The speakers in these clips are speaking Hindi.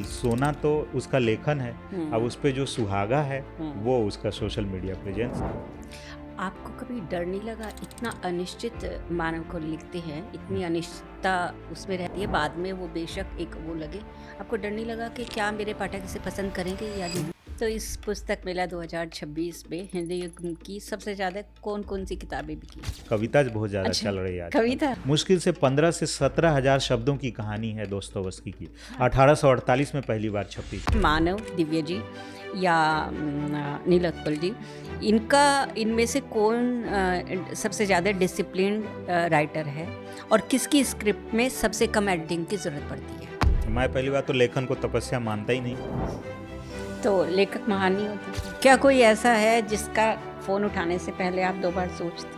सोना तो उसका लेखन है, अब उस पे जो सुहागा है वो उसका सोशल मीडिया प्रेजेंस। आपको कभी डर नहीं लगा? इतना अनिश्चित मानव को लिखते हैं, इतनी अनिश्चितता उसमें रहती है, बाद में वो बेशक एक वो लगे, आपको डर नहीं लगा कि क्या मेरे पाठक इसे पसंद करेंगे या नहीं? तो इस पुस्तक मेला 2026 में हिंदी की सबसे ज़्यादा कौन कौन सी किताबें बिकी? कविता बहुत ज़्यादा अच्छा, चल रही है आजकल। कविता? मुश्किल से 15 से 17 हजार शब्दों की कहानी है दोस्तोवस्की की। 1848 में पहली बार छपी। मानव, दिव्य जी या नीलोत्पल जी, इनमें से कौन सबसे ज़्यादा डिसिप्लिन राइटर है और किसकी स्क्रिप्ट में सबसे कम एडिटिंग की ज़रूरत पड़ती है? मैं पहली बार तो लेखन को तपस्या मानता ही नहीं। तो लेखक महान नहीं होता? क्या कोई ऐसा है जिसका फ़ोन उठाने से पहले आप 2 बार सोचते हैं?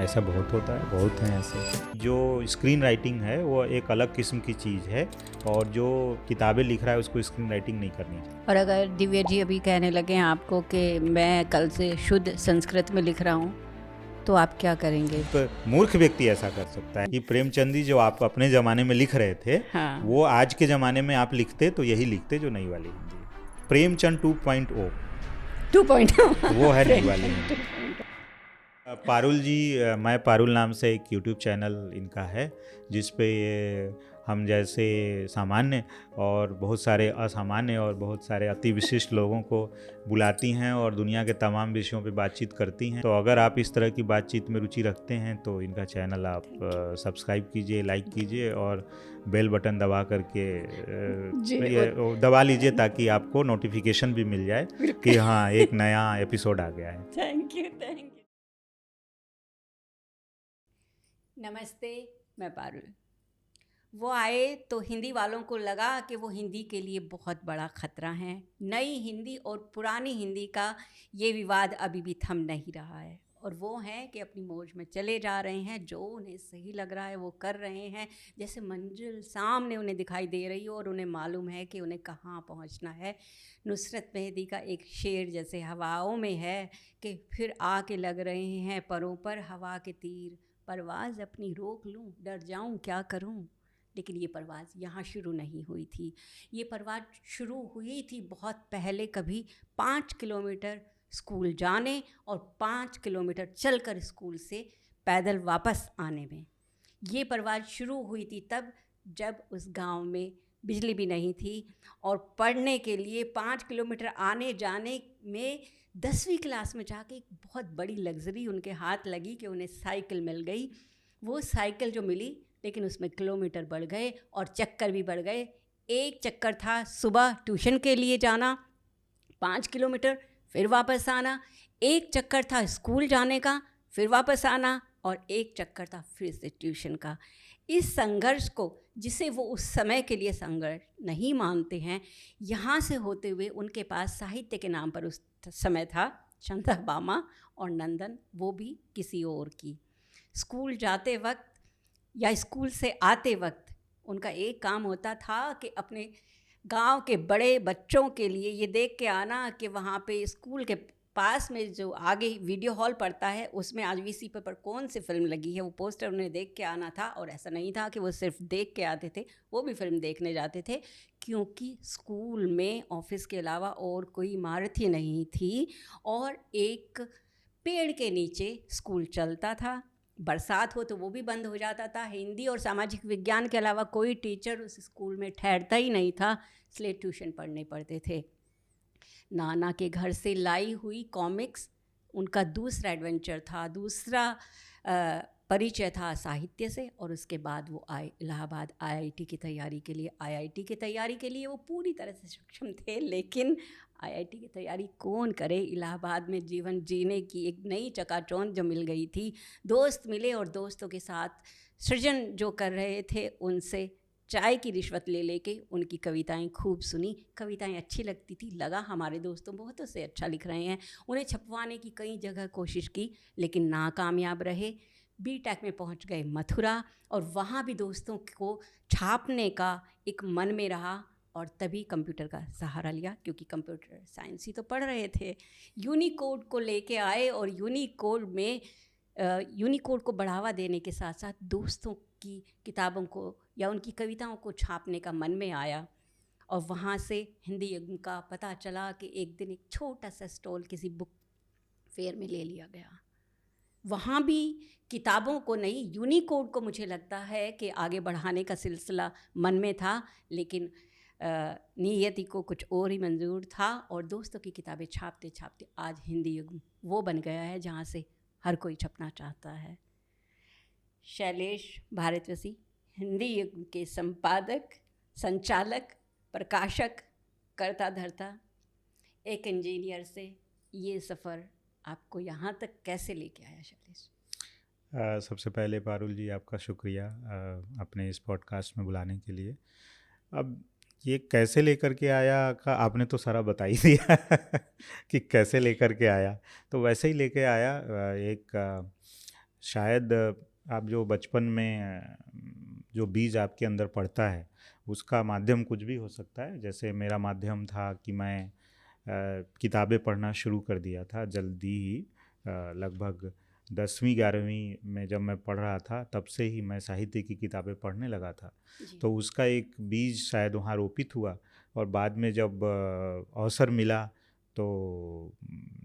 ऐसा बहुत होता है, बहुत हैं ऐसे। जो स्क्रीन राइटिंग है वो एक अलग किस्म की चीज़ है, और जो किताबें लिख रहा है उसको स्क्रीन राइटिंग नहीं करनी चाहिए। और अगर दिव्या जी अभी कहने लगे आपको कि मैं कल से शुद्ध संस्कृत में लिख रहा हूँ, तो आप क्या करेंगे? तो मूर्ख व्यक्ति ऐसा कर सकता है कि प्रेमचंद जी जो आप अपने ज़माने में लिख रहे थे, हाँ। वो आज के ज़माने में आप लिखते तो यही लिखते जो नई वाली हिंदी है। प्रेमचंद 2.0 वो है नई वाली हिंदी। पारुल जी, मैं पारुल नाम से एक यूट्यूब चैनल इनका है, जिस पे ये हम जैसे सामान्य और बहुत सारे असामान्य और बहुत सारे अति विशिष्ट लोगों को बुलाती हैं और दुनिया के तमाम विषयों पे बातचीत करती हैं। तो अगर आप इस तरह की बातचीत में रुचि रखते हैं तो इनका चैनल आप सब्सक्राइब कीजिए, लाइक कीजिए और बेल बटन दबा करके दबा लीजिए, ताकि आपको नोटिफिकेशन भी मिल जाए कि हाँ एक नया एपिसोड आ गया है। Thank you. नमस्ते, मैं पारुल। वो आए तो हिंदी वालों को लगा कि वो हिंदी के लिए बहुत बड़ा ख़तरा है। नई हिंदी और पुरानी हिंदी का ये विवाद अभी भी थम नहीं रहा है, और वो हैं कि अपनी मौज में चले जा रहे हैं, जो उन्हें सही लग रहा है वो कर रहे हैं, जैसे मंजिल सामने उन्हें दिखाई दे रही हो और उन्हें मालूम है कि उन्हें कहाँ पहुंचना है। नुसरत मेहदी का एक शेर जैसे हवाओं में है कि फिर आके लग रहे हैं परों पर हवा के तीर, परवाज़ अपनी रोक लूं, डर जाऊं क्या करूं। लेकिन ये परवाज़ यहाँ शुरू नहीं हुई थी, ये परवाज़ शुरू हुई थी बहुत पहले, कभी 5 किलोमीटर स्कूल जाने और 5 किलोमीटर चलकर स्कूल से पैदल वापस आने में। ये परवाज़ शुरू हुई थी तब जब उस गांव में बिजली भी नहीं थी, और पढ़ने के लिए 5 किलोमीटर आने जाने में 10वीं क्लास में जाके एक बहुत बड़ी लग्जरी उनके हाथ लगी कि उन्हें साइकिल मिल गई। वो साइकिल जो मिली, लेकिन उसमें किलोमीटर बढ़ गए और चक्कर भी बढ़ गए। एक चक्कर था सुबह ट्यूशन के लिए जाना 5 किलोमीटर फिर वापस आना, एक चक्कर था स्कूल जाने का फिर वापस आना, और एक चक्कर था फिर से ट्यूशन का। इस संघर्ष को, जिसे वो उस समय के लिए संघर्ष नहीं मानते हैं, यहाँ से होते हुए उनके पास साहित्य के नाम पर उस समय था चंदा बामा और नंदन, वो भी किसी और की। स्कूल जाते वक्त या स्कूल से आते वक्त उनका एक काम होता था कि अपने गांव के बड़े बच्चों के लिए ये देख के आना कि वहाँ पे स्कूल के पास में जो आगे वीडियो हॉल पड़ता है उसमें आज वीसी पर कौन सी फिल्म लगी है, वो पोस्टर उन्हें देख के आना था। और ऐसा नहीं था कि वो सिर्फ देख के आते थे, वो भी फिल्म देखने जाते थे, क्योंकि स्कूल में ऑफिस के अलावा और कोई इमारत ही नहीं थी, और एक पेड़ के नीचे स्कूल चलता था। बरसात हो तो वो भी बंद हो जाता था। हिंदी और सामाजिक विज्ञान के अलावा कोई टीचर उस स्कूल में ठहरता ही नहीं था, इसलिए ट्यूशन पढ़ने पड़ते थे। नाना के घर से लाई हुई कॉमिक्स उनका दूसरा एडवेंचर था, दूसरा परिचय था साहित्य से। और उसके बाद वो आए इलाहाबाद आईआईटी की तैयारी के लिए। आईआईटी की तैयारी के लिए वो पूरी तरह से सक्षम थे, लेकिन आईआईटी की तैयारी कौन करे। इलाहाबाद में जीवन जीने की एक नई चकाचौंध जो मिल गई थी, दोस्त मिले और दोस्तों के साथ सृजन जो कर रहे थे उनसे चाय की रिश्वत ले लेके उनकी कविताएं खूब सुनी। कविताएं अच्छी लगती थी, लगा हमारे दोस्तों बहुतों से अच्छा लिख रहे हैं। उन्हें छपवाने की कई जगह कोशिश की, लेकिन नाकामयाब रहे। बीटेक में पहुंच गए मथुरा, और वहाँ भी दोस्तों को छापने का एक मन में रहा, और तभी कंप्यूटर का सहारा लिया, क्योंकि कंप्यूटर साइंस ही तो पढ़ रहे थे। यूनिकोड को लेके आए, और यूनिकोड को बढ़ावा देने के साथ साथ दोस्तों की किताबों को या उनकी कविताओं को छापने का मन में आया। और वहाँ से हिंदी युग का पता चला कि एक दिन एक छोटा सा स्टॉल किसी बुक फेयर में ले लिया गया। वहाँ भी किताबों को नहीं, यूनिकोड को मुझे लगता है कि आगे बढ़ाने का सिलसिला मन में था, लेकिन नियति को कुछ और ही मंजूर था। और दोस्तों की किताबें छापते छापते आज हिंदी युग वो बन गया है जहाँ से हर कोई छपना चाहता है। शैलेश भारतवसी हिंदी युग के संपादक, संचालक, प्रकाशक, कर्ता धर्ता, एक इंजीनियर से ये सफ़र आपको यहाँ तक कैसे लेके आया शैलेश? सबसे पहले पारुल जी आपका शुक्रिया अपने इस पॉडकास्ट में बुलाने के लिए। अब ये कैसे लेकर के आया का आपने तो सारा बता ही दिया कि कैसे लेकर के आया, तो वैसे ही लेके आया। एक शायद आप जो बचपन में जो बीज आपके अंदर पड़ता है उसका माध्यम कुछ भी हो सकता है। जैसे मेरा माध्यम था कि मैं किताबें पढ़ना शुरू कर दिया था जल्दी ही, लगभग 10वीं 11वीं में जब मैं पढ़ रहा था तब से ही मैं साहित्य की किताबें पढ़ने लगा था। तो उसका एक बीज शायद वहाँ रोपित हुआ और बाद में जब अवसर मिला तो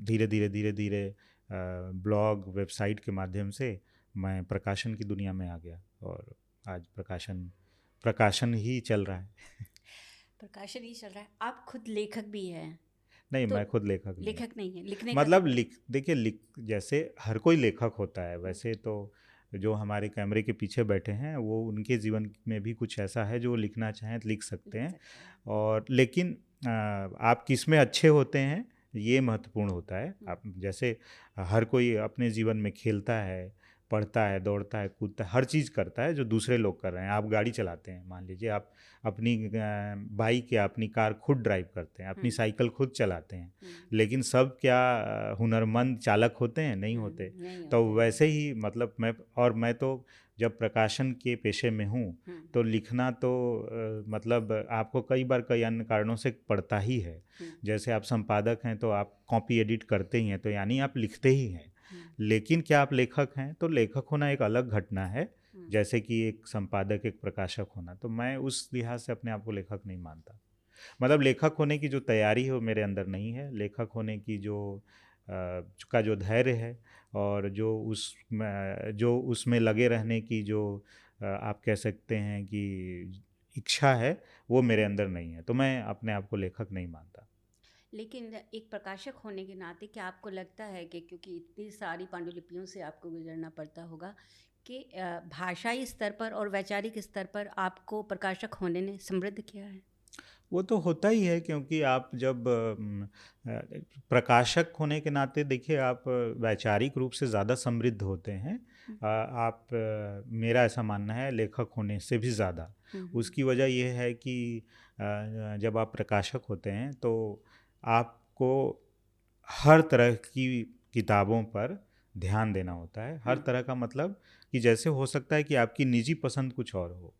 धीरे धीरे ब्लॉग, वेबसाइट के माध्यम से मैं प्रकाशन की दुनिया में आ गया और आज प्रकाशन ही चल रहा है। प्रकाशन ही चल रहा है। आप खुद लेखक भी हैं? नहीं, तो मैं खुद लेखक नहीं है। लिखने मतलब देखिए जैसे हर कोई लेखक होता है, वैसे तो जो हमारे कैमरे के पीछे बैठे हैं वो उनके जीवन में भी कुछ ऐसा है जो लिखना चाहें तो लिख सकते हैं। और लेकिन आप किस में अच्छे होते हैं ये महत्वपूर्ण होता है। आप जैसे हर कोई अपने जीवन में खेलता है, पढ़ता है, दौड़ता है, कूदता है, हर चीज़ करता है जो दूसरे लोग कर रहे हैं। आप गाड़ी चलाते हैं, मान लीजिए आप अपनी बाइक या अपनी कार खुद ड्राइव करते हैं, अपनी साइकिल खुद चलाते हैं, लेकिन सब क्या हुनरमंद चालक होते हैं? नहीं होते। तो वैसे ही मतलब मैं तो जब प्रकाशन के पेशे में हूँ तो लिखना तो मतलब आपको कई अन्य कारणों से पड़ता ही है। जैसे आप संपादक हैं तो आप कॉपी एडिट करते ही हैं, तो यानी आप लिखते ही हैं। लेकिन क्या आप लेखक हैं? तो लेखक होना एक अलग घटना है, जैसे कि एक संपादक, एक प्रकाशक होना। तो मैं उस लिहाज से अपने आप को लेखक नहीं मानता। मतलब लेखक होने की जो तैयारी है वो मेरे अंदर नहीं है। लेखक होने की जो धैर्य है और जो उसमें लगे रहने की जो आप कह सकते हैं कि इच्छा है, वो मेरे अंदर नहीं है। तो मैं अपने आप को लेखक नहीं मानता। लेकिन एक प्रकाशक होने के नाते क्या आपको लगता है कि क्योंकि इतनी सारी पांडुलिपियों से आपको गुजरना पड़ता होगा कि भाषाई स्तर पर और वैचारिक स्तर पर आपको प्रकाशक होने ने समृद्ध किया है? वो तो होता ही है, क्योंकि आप जब प्रकाशक होने के नाते देखिए आप वैचारिक रूप से ज़्यादा समृद्ध होते हैं। मेरा ऐसा मानना है लेखक होने से भी ज़्यादा। उसकी वजह यह है कि जब आप प्रकाशक होते हैं तो आपको हर तरह की किताबों पर ध्यान देना होता है। हर तरह का मतलब कि जैसे हो सकता है कि आपकी निजी पसंद कुछ और हो,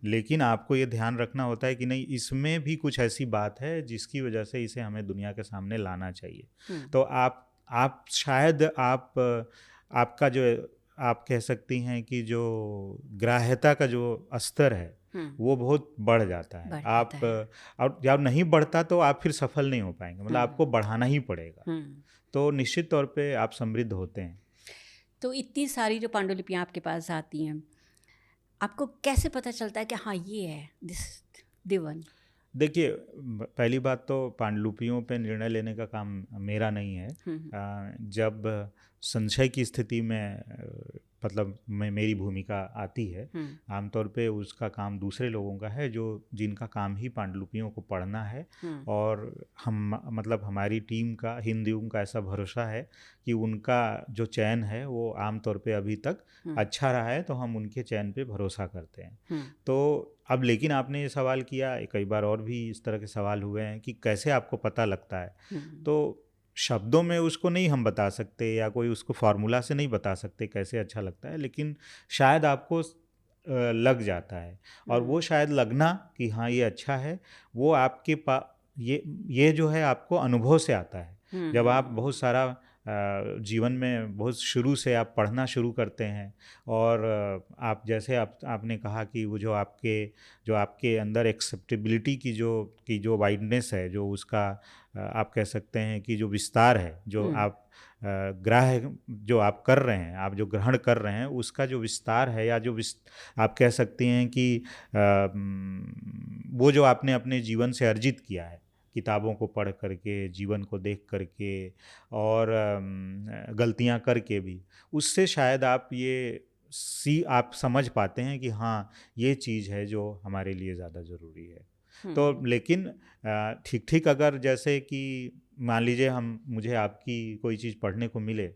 लेकिन आपको ये ध्यान रखना होता है कि नहीं, इसमें भी कुछ ऐसी बात है जिसकी वजह से इसे हमें दुनिया के सामने लाना चाहिए। तो आप शायद आपका जो आप कह सकती हैं कि जो ग्राह्यता का जो स्तर है वो बहुत बढ़ जाता है। और जब नहीं बढ़ता तो आप फिर सफल नहीं हो पाएंगे। मतलब आपको बढ़ाना ही पड़ेगा। तो निश्चित तौर पे आप समृद्ध होते हैं। तो इतनी सारी जो पांडुलिपियाँ आपके पास आती हैं, आपको कैसे पता चलता है कि हाँ ये है दिवन? देखिए, पहली बात तो पांडुलिपियों पे निर्णय लेने का काम मेरा नहीं है। जब संशय की स्थिति में मतलब मेरी भूमिका आती है, आमतौर पे उसका काम दूसरे लोगों का है जिनका काम ही पांडुलिपियों को पढ़ना है। और हमारी टीम का, हिंदुओं का ऐसा भरोसा है कि उनका जो चयन है वो आमतौर पे अभी तक अच्छा रहा है, तो हम उनके चयन पे भरोसा करते हैं। तो अब लेकिन आपने ये सवाल किया, कई बार और भी इस तरह के सवाल हुए हैं कि कैसे आपको पता लगता है। तो शब्दों में उसको नहीं हम बता सकते या कोई उसको फार्मूला से नहीं बता सकते कैसे अच्छा लगता है, लेकिन शायद आपको लग जाता है। और वो शायद लगना कि हाँ ये अच्छा है, वो आपके ये जो है आपको अनुभव से आता है। जब आप बहुत सारा जीवन में बहुत शुरू से आप पढ़ना शुरू करते हैं और आप जैसे आपने कहा कि वो जो आपके अंदर एक्सेप्टेबिलिटी की जो वाइडनेस है, जो उसका आप कह सकते हैं कि जो विस्तार है, जो आप जो आप कर रहे हैं, आप जो ग्रहण कर रहे हैं, उसका जो विस्तार है या आप कह सकते हैं कि वो जो आपने अपने जीवन से अर्जित किया है, किताबों को पढ़ करके, जीवन को देख करके और गलतियां करके भी, उससे शायद आप समझ पाते हैं कि हाँ, ये चीज़ है जो हमारे लिए ज़्यादा ज़रूरी है। तो लेकिन ठीक अगर जैसे कि मान लीजिए मुझे आपकी कोई चीज़ पढ़ने को मिले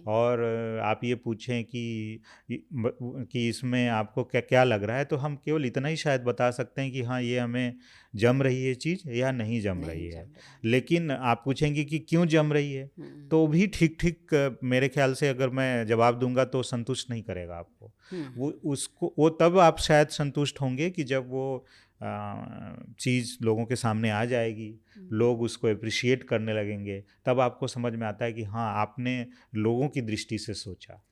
और आप ये पूछें कि इसमें आपको क्या क्या लग रहा है, तो हम केवल इतना ही शायद बता सकते हैं कि हाँ, ये हमें जम रही है चीज़ या नहीं जम रही है। लेकिन आप पूछेंगे कि क्यों जम रही है, तो भी ठीक मेरे ख्याल से अगर मैं जवाब दूंगा तो संतुष्ट नहीं करेगा आपको। वो तब आप शायद संतुष्ट होंगे कि जब वो चीज़ लोगों के सामने आ जाएगी, लोग उसको अप्रिशिएट करने लगेंगे, तब आपको समझ में आता है कि हाँ, आपने लोगों की दृष्टि से सोचा।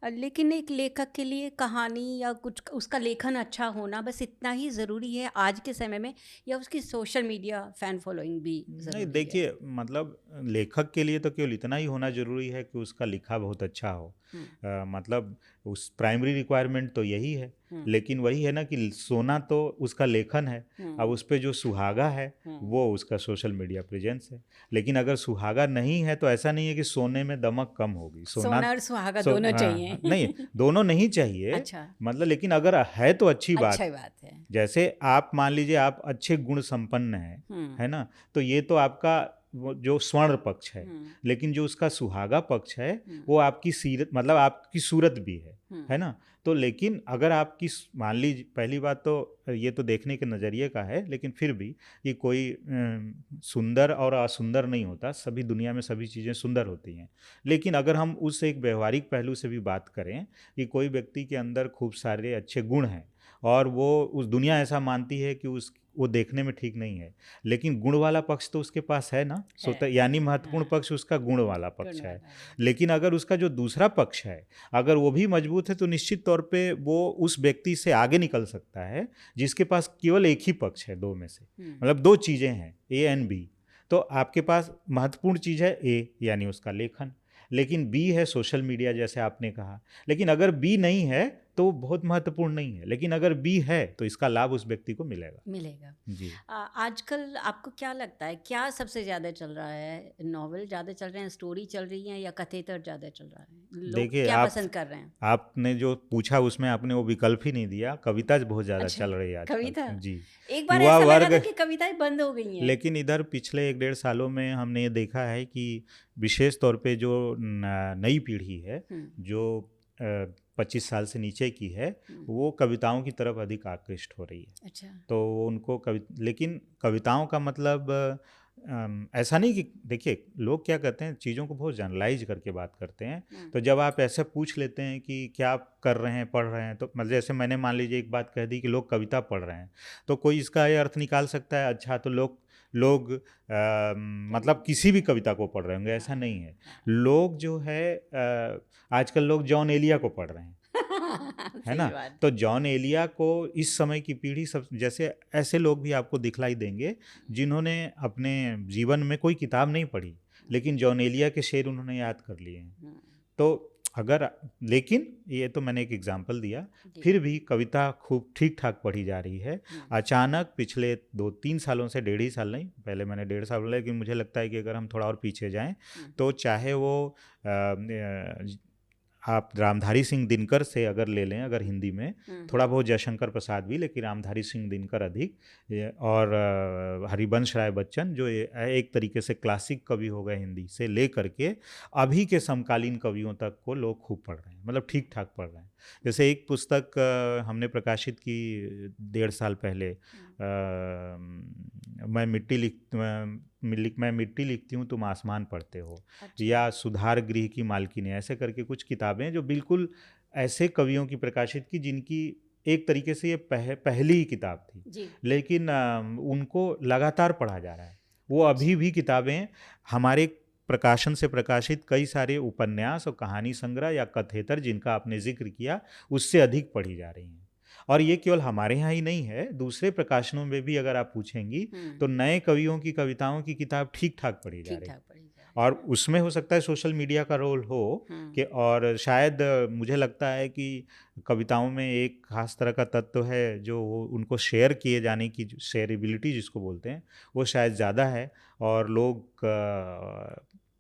लेकिन एक लेखक के लिए कहानी या कुछ उसका लेखन अच्छा होना बस इतना ही ज़रूरी है आज के समय में, या उसकी सोशल मीडिया फैन फॉलोइंग भी ज़रूरी नहीं, देखिए, मतलब लेखक के लिए तो केवल इतना ही होना ज़रूरी है कि उसका लिखा बहुत अच्छा हो। मतलब उस प्राइमरी रिक्वायरमेंट तो यही है। लेकिन वही है ना कि सोना तो उसका लेखन है, अब उस पर जो सुहागा है वो उसका सोशल मीडिया प्रेजेंस है। लेकिन अगर सुहागा नहीं है तो ऐसा नहीं है कि सोने में दमक कम होगी। सोना और सुहागा दोनों चाहिए। नहीं, दोनों नहीं चाहिए। अच्छा। मतलब लेकिन अगर है तो अच्छी बात है। जैसे आप मान लीजिए आप अच्छे गुण संपन्न हैं, है ना, तो ये तो आपका जो स्वर्ण पक्ष है। लेकिन जो उसका सुहागा पक्ष है वो आपकी सीरत, मतलब आपकी सूरत भी है ना। तो लेकिन अगर आपकी, मान लीजिए, पहली बात तो ये तो देखने के नज़रिए का है, लेकिन फिर भी ये कोई सुंदर और असुंदर नहीं होता, सभी दुनिया में सभी चीज़ें सुंदर होती हैं। लेकिन अगर हम उस एक व्यवहारिक पहलू से भी बात करें कि कोई व्यक्ति के अंदर खूब सारे अच्छे गुण हैं और वो उस दुनिया ऐसा मानती है कि वो देखने में ठीक नहीं है, लेकिन गुण वाला पक्ष तो उसके पास है ना, यानी महत्वपूर्ण पक्ष उसका गुण वाला पक्ष है। लेकिन अगर उसका जो दूसरा पक्ष है अगर वो भी मजबूत है तो निश्चित तौर पे वो उस व्यक्ति से आगे निकल सकता है जिसके पास केवल एक ही पक्ष है, दो में से, मतलब दो चीज़ें हैं, ए एंड बी। तो आपके पास महत्वपूर्ण चीज़ है ए, यानी उसका लेखन, लेकिन बी है सोशल मीडिया, जैसे आपने कहा। लेकिन अगर बी नहीं है तो बहुत महत्वपूर्ण नहीं है, लेकिन अगर बी है तो इसका लाभ उस व्यक्ति को मिलेगा जी। आजकल आपको क्या लगता है, क्या सबसे ज़्यादा चल रहा है? नॉवेल ज़्यादा चल रहे हैं, स्टोरी चल रही है, या कथेतर ज़्यादा चल रहा है? लोग क्या पसंद कर रहे हैं? आपने जो पूछा उसमें आपने वो विकल्प ही नहीं दिया। कविता बहुत ज़्यादा चल रही है कविता जी। एक बार ऐसा लगा था कि कविताएं बंद हो गई हैं, लेकिन इधर पिछले 1-1.5 सालों में हमने ये देखा है कि विशेष तौर पे जो नई पीढ़ी है, जो 25 साल से नीचे की है, वो कविताओं की तरफ अधिक आकृष्ट हो रही है। अच्छा। तो उनको लेकिन कविताओं का मतलब ऐसा नहीं कि, देखिए, लोग क्या करते हैं, चीज़ों को बहुत जनरलाइज करके बात करते हैं। तो जब आप ऐसे पूछ लेते हैं कि क्या कर रहे हैं, पढ़ रहे हैं, तो मतलब जैसे मैंने मान लीजिए एक बात कह दी कि लोग कविता पढ़ रहे हैं, तो कोई इसका ये अर्थ निकाल सकता है, अच्छा तो लोग मतलब किसी भी कविता को पढ़ रहे होंगे, ऐसा नहीं है। लोग जो है आजकल लोग जॉन एलिया को पढ़ रहे हैं है ना। तो जॉन एलिया को इस समय की पीढ़ी सब, जैसे ऐसे लोग भी आपको दिखलाई देंगे जिन्होंने अपने जीवन में कोई किताब नहीं पढ़ी, लेकिन जॉन एलिया के शेर उन्होंने याद कर लिए हैं। तो अगर, लेकिन ये तो मैंने एक एग्जाम्पल दिया, फिर भी कविता खूब ठीक ठाक पढ़ी जा रही है। अचानक पिछले 2-3 सालों से, 1.5 साल नहीं, पहले मैंने 1.5 साल बोला, लेकिन मुझे लगता है कि अगर हम थोड़ा और पीछे जाएं तो चाहे वो आप रामधारी सिंह दिनकर से अगर ले लें, अगर हिंदी में थोड़ा बहुत जयशंकर प्रसाद भी, लेकिन रामधारी सिंह दिनकर अधिक, और हरिवंश राय बच्चन जो एक तरीके से क्लासिक कवि हो गए हिंदी से, ले करके अभी के समकालीन कवियों तक को लोग खूब पढ़ रहे हैं, मतलब ठीक ठाक पढ़ रहे हैं। जैसे एक पुस्तक हमने प्रकाशित की 1.5 साल पहले, मैं मिट्टी लिखती हूँ तुम आसमान पढ़ते हो। अच्छा। या सुधार गृह की मालकिन, ऐसे करके कुछ किताबें जो बिल्कुल ऐसे कवियों की प्रकाशित की जिनकी एक तरीके से ये पहली ही किताब थी, लेकिन उनको लगातार पढ़ा जा रहा है। वो अभी भी किताबें हमारे प्रकाशन से प्रकाशित कई सारे उपन्यास और कहानी संग्रह या कथेतर जिनका आपने जिक्र किया उससे अधिक पढ़ी जा रही हैं। और ये केवल हमारे यहाँ ही नहीं है, दूसरे प्रकाशनों में भी अगर आप पूछेंगी तो नए कवियों की कविताओं की किताब ठीक ठाक पढ़ी जा रही है। और उसमें हो सकता है सोशल मीडिया का रोल हो कि, और शायद मुझे लगता है कि कविताओं में एक खास तरह का तत्व है जो उनको शेयर किए जाने की शेयरेबिलिटी जिसको बोलते हैं वो शायद ज़्यादा है। और लोग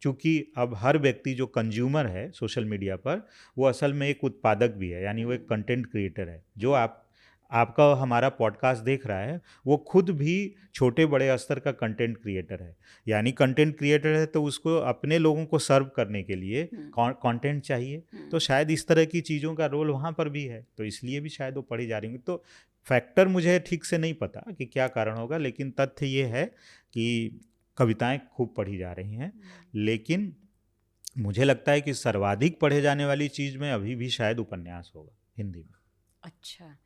चूँकि अब हर व्यक्ति जो कंज्यूमर है सोशल मीडिया पर वो असल में एक उत्पादक भी है, यानी वो एक कंटेंट क्रिएटर है। जो आपका हमारा पॉडकास्ट देख रहा है वो खुद भी छोटे बड़े स्तर का कंटेंट क्रिएटर है। यानी कंटेंट क्रिएटर है तो उसको अपने लोगों को सर्व करने के लिए कंटेंट चाहिए, तो शायद इस तरह की चीज़ों का रोल वहाँ पर भी है, तो इसलिए भी शायद वो पढ़ी जा रही होंगी। तो फैक्टर मुझे ठीक से नहीं पता कि क्या कारण होगा, लेकिन तथ्य ये है कि कविताएं खूब पढ़ी जा रही हैं। लेकिन मुझे लगता है कि सर्वाधिक पढ़े जाने वाली चीज़ में अभी भी शायद उपन्यास होगा हिंदी में। अच्छा,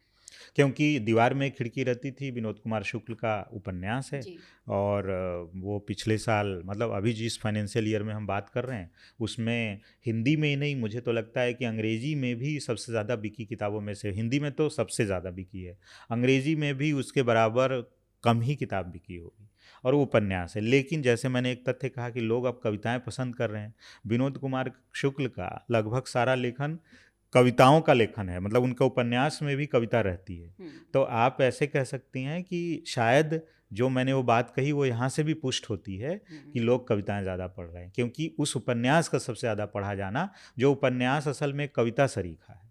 क्योंकि दीवार में खिड़की रहती थी विनोद कुमार शुक्ल का उपन्यास है, और वो पिछले साल मतलब अभी जिस फाइनेंशियल ईयर में हम बात कर रहे हैं उसमें हिंदी में ही नहीं, मुझे तो लगता है कि अंग्रेजी में भी सबसे ज़्यादा बिकी किताबों में से, हिंदी में तो सबसे ज़्यादा बिकी है, अंग्रेजी में भी उसके बराबर कम ही किताब बिकी होगी, और वो उपन्यास है। लेकिन जैसे मैंने एक तथ्य कहा कि लोग अब कविताएं पसंद कर रहे हैं। विनोद कुमार शुक्ल का लगभग सारा लेखन कविताओं का लेखन है, मतलब उनका उपन्यास में भी कविता रहती है। तो आप ऐसे कह सकती हैं कि शायद जो मैंने वो बात कही वो यहाँ से भी पुष्ट होती है कि लोग कविताएं ज़्यादा पढ़ रहे हैं, क्योंकि उस उपन्यास का सबसे ज़्यादा पढ़ा जाना, जो उपन्यास असल में कविता सरीखा है।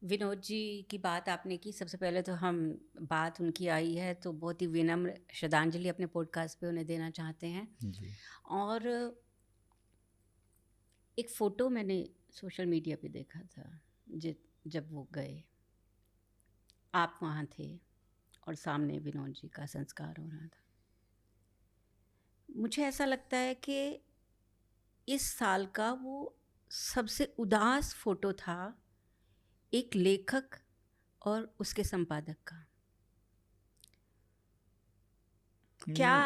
विनोद जी की बात आपने की, सबसे पहले तो हम बात उनकी आई है तो बहुत ही विनम्र श्रद्धांजलि अपने पॉडकास्ट पे उन्हें देना चाहते हैं जी। और एक फ़ोटो मैंने सोशल मीडिया पे देखा था जब वो गए, आप वहाँ थे और सामने विनोद जी का संस्कार हो रहा था। मुझे ऐसा लगता है कि इस साल का वो सबसे उदास फ़ोटो था एक लेखक और उसके संपादक का। क्या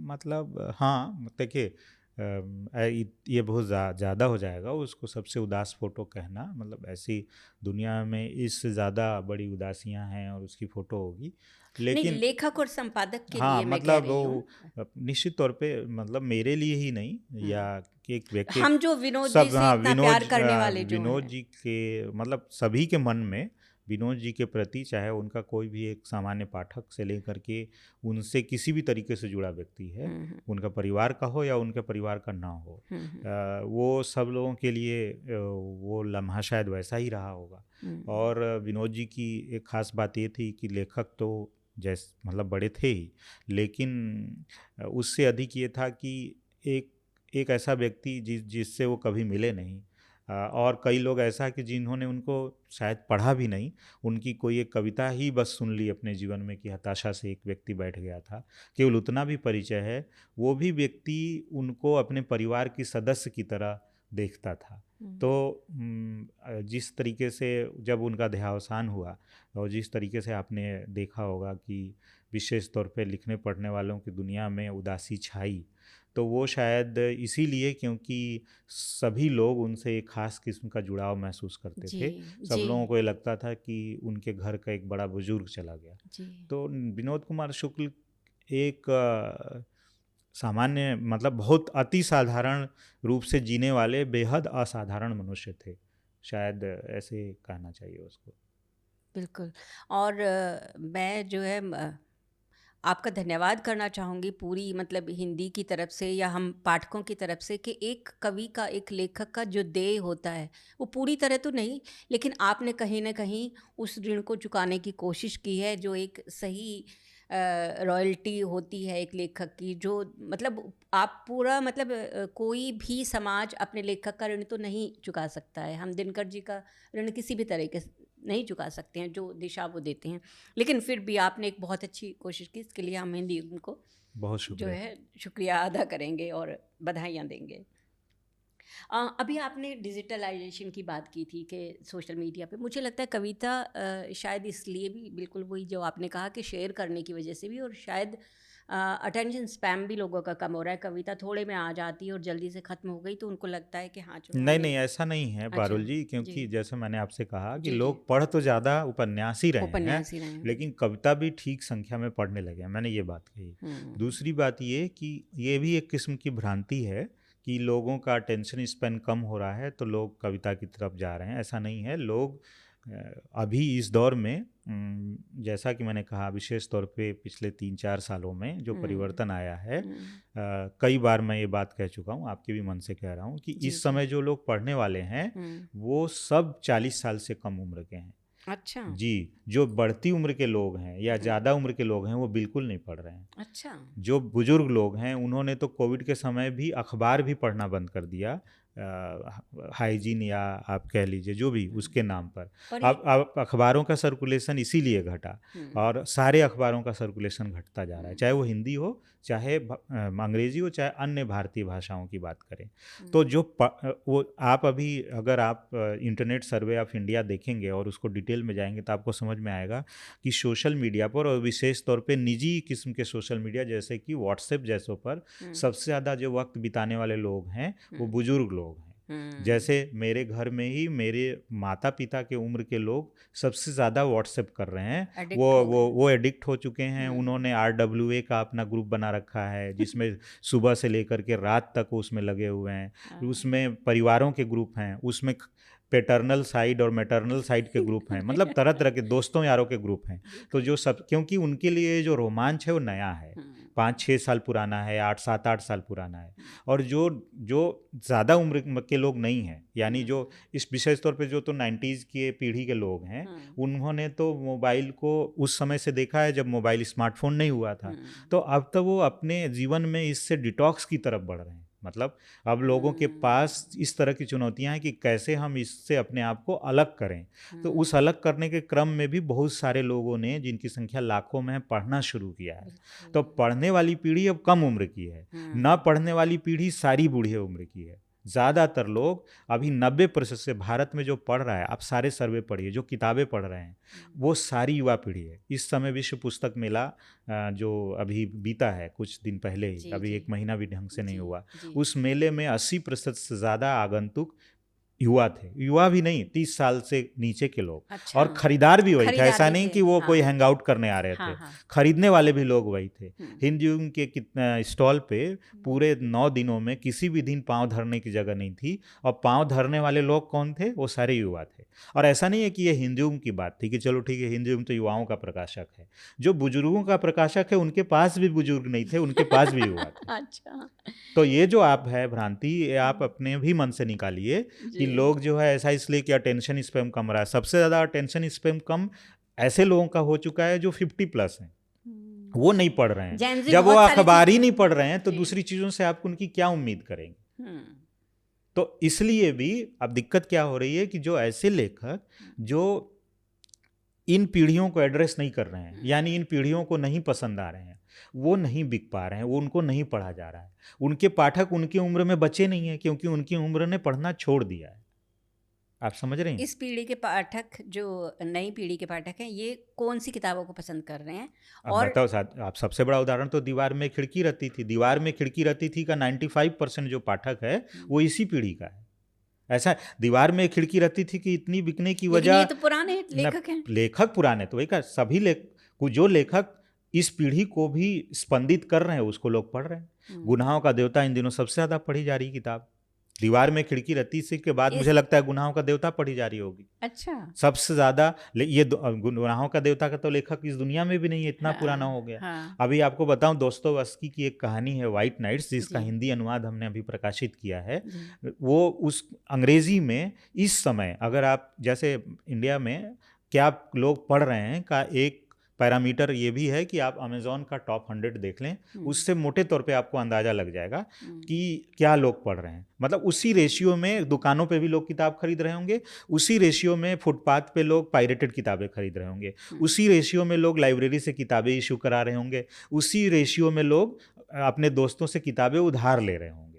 मतलब हाँ, देखिए ये बहुत ज़्यादा हो जाएगा उसको सबसे उदास फ़ोटो कहना, मतलब ऐसी दुनिया में इससे ज़्यादा बड़ी उदासियां हैं और उसकी फ़ोटो होगी, लेकिन नहीं, लेखक और संपादक के हाँ, लिए मैं मतलब कह रही हूँ। निश्चित तौर पे मतलब मेरे लिए ही नहीं, या कि एक व्यक्ति, हम जो विनोद जी सब, से हाँ, इतना प्यार करने वाले जो विनोद हैं, जी के मतलब सभी के मन में विनोद जी के प्रति, चाहे उनका कोई भी एक सामान्य पाठक से लेकर के उनसे किसी भी तरीके से जुड़ा व्यक्ति है, उनका परिवार का हो या उनके परिवार का ना हो, वो सब लोगों के लिए वो लम्हा शायद वैसा ही रहा होगा। और विनोद जी की एक ख़ास बात ये थी कि लेखक तो मतलब बड़े थे ही, लेकिन उससे अधिक ये था कि एक ऐसा व्यक्ति जिससे वो कभी मिले नहीं, और कई लोग ऐसा कि जिन्होंने उनको शायद पढ़ा भी नहीं, उनकी कोई एक कविता ही बस सुन ली अपने जीवन में कि हताशा से एक व्यक्ति बैठ गया था, केवल उतना भी परिचय है। वो भी व्यक्ति उनको अपने परिवार की सदस्य की तरह देखता था। तो जिस तरीके से जब उनका देहावसान हुआ और जिस तरीके से आपने देखा होगा कि विशेष तौर पे लिखने पढ़ने वालों की दुनिया में उदासी छाई, तो वो शायद इसीलिए क्योंकि सभी लोग उनसे एक ख़ास किस्म का जुड़ाव महसूस करते थे। सब लोगों को ये लगता था कि उनके घर का एक बड़ा बुजुर्ग चला गया। तो विनोद कुमार शुक्ल एक सामान्य मतलब बहुत अति साधारण रूप से जीने वाले बेहद असाधारण मनुष्य थे, शायद ऐसे कहना चाहिए उसको। बिल्कुल। और मैं जो है आपका धन्यवाद करना चाहूँगी पूरी मतलब हिंदी की तरफ से या हम पाठकों की तरफ से कि एक कवि का, एक लेखक का जो देय होता है वो पूरी तरह तो नहीं, लेकिन आपने कहीं ना कहीं उस ऋण को चुकाने की कोशिश की है, जो एक सही रॉयल्टी होती है एक लेखक की, जो मतलब आप पूरा मतलब कोई भी समाज अपने लेखक का ऋण तो नहीं चुका सकता है। हम दिनकर जी का ऋण किसी भी तरह के नहीं चुका सकते हैं, जो दिशा वो देते हैं, लेकिन फिर भी आपने एक बहुत अच्छी कोशिश की, इसके लिए हम हिंदी उनको बहुत जो है शुक्रिया अदा करेंगे और बधाइयाँ देंगे। अभी आपने डिजिटलाइजेशन की बात की थी कि सोशल मीडिया पे, मुझे लगता है कविता शायद इसलिए भी बिल्कुल वही जो आपने कहा कि शेयर करने की वजह से भी, और शायद अटेंशन स्पैम भी लोगों का कम हो रहा है, कविता थोड़े में आ जाती है और जल्दी से ख़त्म हो गई तो उनको लगता है कि हाँ चलो नहीं आगे। नहीं, ऐसा नहीं है अच्छा, पारुल जी, क्योंकि जी जैसे मैंने आपसे कहा कि जी जी लोग पढ़ तो ज़्यादा उपन्यास ही रहे हैं, उपन्यास ही रहे हैं। लेकिन कविता भी ठीक संख्या में पढ़ने लगे हैं, मैंने ये बात कही। दूसरी बात ये कि ये भी एक किस्म की भ्रांति है कि लोगों का अटेंशन स्पैन कम हो रहा है तो लोग कविता की तरफ जा रहे हैं, ऐसा नहीं है। लोग अभी इस दौर में जैसा कि मैंने कहा, विशेष तौर पे पिछले 3-4 सालों में जो परिवर्तन आया है, कई बार मैं ये बात कह चुका हूँ, आपके भी मन से कह रहा हूँ कि जी इस जी समय जो लोग पढ़ने वाले हैं वो सब 40 साल से कम उम्र के हैं। अच्छा जी, जो बढ़ती उम्र के लोग हैं या ज़्यादा उम्र के लोग हैं वो बिल्कुल नहीं पढ़ रहे हैं। अच्छा जो बुजुर्ग लोग हैं उन्होंने तो कोविड के समय भी अखबार भी पढ़ना बंद कर दिया, हाइजीन या आप कह लीजिए जो भी उसके नाम पर। और अब अखबारों का सर्कुलेशन इसीलिए घटा और सारे अखबारों का सर्कुलेशन घटता जा रहा है, चाहे वो हिंदी हो, चाहे अंग्रेजी हो, चाहे अन्य भारतीय भाषाओं की बात करें। तो जो वो आप अभी अगर आप इंटरनेट सर्वे ऑफ इंडिया देखेंगे और उसको डिटेल में जाएंगे तो आपको समझ में आएगा कि सोशल मीडिया पर, और विशेष तौर पे निजी किस्म के सोशल मीडिया जैसे कि व्हाट्सएप जैसों पर सबसे ज़्यादा जो वक्त बिताने वाले लोग हैं वो बुजुर्ग लोग हैं। जैसे मेरे घर में ही मेरे माता पिता के उम्र के लोग सबसे ज़्यादा व्हाट्सएप कर रहे हैं, वो एडिक्ट हो चुके हैं। उन्होंने RWA का अपना ग्रुप बना रखा है जिसमें सुबह से लेकर के रात तक वो उसमें लगे हुए हैं। उसमें परिवारों के ग्रुप हैं, उसमें पैटर्नल साइड और मैटरनल साइड के ग्रुप हैं, मतलब तरह तरह के दोस्तों यारों के ग्रुप हैं। तो जो सब, क्योंकि उनके लिए जो रोमांच है वो नया है, 5-6 साल पुराना है, 7-8 साल पुराना है। और जो ज़्यादा उम्र के लोग नहीं हैं, यानी जो इस विशेष तौर पे जो तो 90s की पीढ़ी के लोग हैं, उन्होंने तो मोबाइल को उस समय से देखा है जब मोबाइल स्मार्टफोन नहीं हुआ था। तो अब तो वो अपने जीवन में इससे डिटॉक्स की तरफ बढ़ रहे हैं। मतलब अब लोगों के पास इस तरह की चुनौतियां हैं कि कैसे हम इससे अपने आप को अलग करें। तो उस अलग करने के क्रम में भी बहुत सारे लोगों ने, जिनकी संख्या लाखों में है, पढ़ना शुरू किया है। तो पढ़ने वाली पीढ़ी अब कम उम्र की है, न पढ़ने वाली पीढ़ी सारी बूढ़े उम्र की है। ज़्यादातर लोग अभी 90% से भारत में जो पढ़ रहा है, आप सारे सर्वे पढ़िए, जो किताबें पढ़ रहे हैं वो सारी युवा पीढ़ी है। इस समय विश्व पुस्तक मेला जो अभी बीता है कुछ दिन पहले ही, अभी 1 महीना भी ढंग से नहीं हुआ, उस मेले में 80% से ज़्यादा आगंतुक युवा थे। युवा भी नहीं, 30 साल से नीचे के लोग। अच्छा। और खरीदार भी वही थे, ऐसा नहीं कि वो कोई हैंग आउट करने आ रहे थे। खरीदने वाले भी लोग वही थे। हिंदुइज्म के स्टॉल पे पूरे 9 दिनों में किसी भी दिन पांव धरने की जगह नहीं थी, और पांव धरने वाले लोग कौन थे? वो सारे युवा थे। और ऐसा नहीं है कि ये हिंदुइज्म की बात थी कि चलो ठीक है, हिंदुइज्म तो युवाओं का प्रकाशक है। जो बुजुर्गों का प्रकाशक है उनके पास भी बुजुर्ग नहीं थे, उनके पास भी युवा थे। अच्छा। तो ये जो आप है भ्रांति, ये आप अपने भी मन से निकालिए कि लोग जो है ऐसा इसलिए कि अटेंशन स्पैम कम रहा है। सबसे ज़्यादा अटेंशन स्पैम कम ऐसे लोगों का हो चुका है जो 50+ हैं, वो नहीं पढ़ रहे हैं। जब वो अखबार ही नहीं पढ़ रहे हैं तो दूसरी चीज़ों से आप उनकी क्या उम्मीद करेंगे? तो इसलिए भी अब दिक्कत क्या हो रही है कि जो ऐसे लेखक जो इन पीढ़ियों को एड्रेस नहीं कर रहे हैं, यानी इन पीढ़ियों को नहीं पसंद आ रहे हैं, वो नहीं बिक पा रहे हैं, वो उनको नहीं पढ़ा जा रहा है। उनके पाठक उनकी उम्र में बचे नहीं हैं, क्योंकि उनकी उम्र ने पढ़ना छोड़ दिया है। आप समझ रहे हैं? इस पीढ़ी के पाठक, जो नई पीढ़ी के पाठक हैं, ये कौन सी किताबों को पसंद कर रहे हैं? और बताओ साथ, आप सबसे बड़ा उदाहरण तो दीवार में खिड़की रहती थी। दीवार में खिड़की रहती थी का 95% जो पाठक है वो इसी पीढ़ी का है। ऐसा दीवार में खिड़की रहती थी कि इतनी बिकने की वजह, ये तो पुराने लेखक हैं। लेखक पुराने तो वही का सभी जो लेखक इस पीढ़ी को भी स्पंदित कर रहे हैं उसको लोग पढ़ रहे हैं। गुनाहों का देवता इन दिनों सबसे ज्यादा पढ़ी जा रही किताब। दीवार में खिड़की रहती से के बाद मुझे लगता है गुनाहों का देवता पढ़ी जा रही होगी। अच्छा। सबसे ज्यादा ये गुनाहों का देवता का तो लेखक इस दुनिया में भी नहीं है, इतना पुराना हो गया। अभी आपको बताऊं, दोस्तोयेवस्की की एक कहानी है व्हाइट नाइट्स, जिसका हिंदी अनुवाद हमने अभी प्रकाशित किया है। वो उस अंग्रेजी में इस समय, अगर आप जैसे इंडिया में क्या लोग पढ़ रहे हैं का एक पैरामीटर ये भी है कि आप अमेज़ॉन का टॉप 100 देख लें, उससे मोटे तौर पे आपको अंदाज़ा लग जाएगा कि क्या लोग पढ़ रहे हैं। मतलब उसी रेशियो में दुकानों पे भी लोग किताब खरीद रहे होंगे, उसी रेशियो में फुटपाथ पे लोग पायरेटेड किताबें खरीद रहे होंगे, उसी रेशियो में लोग लाइब्रेरी से किताबें इशू करा रहे होंगे, उसी रेशियो में लोग अपने दोस्तों से किताबें उधार ले रहे होंगे।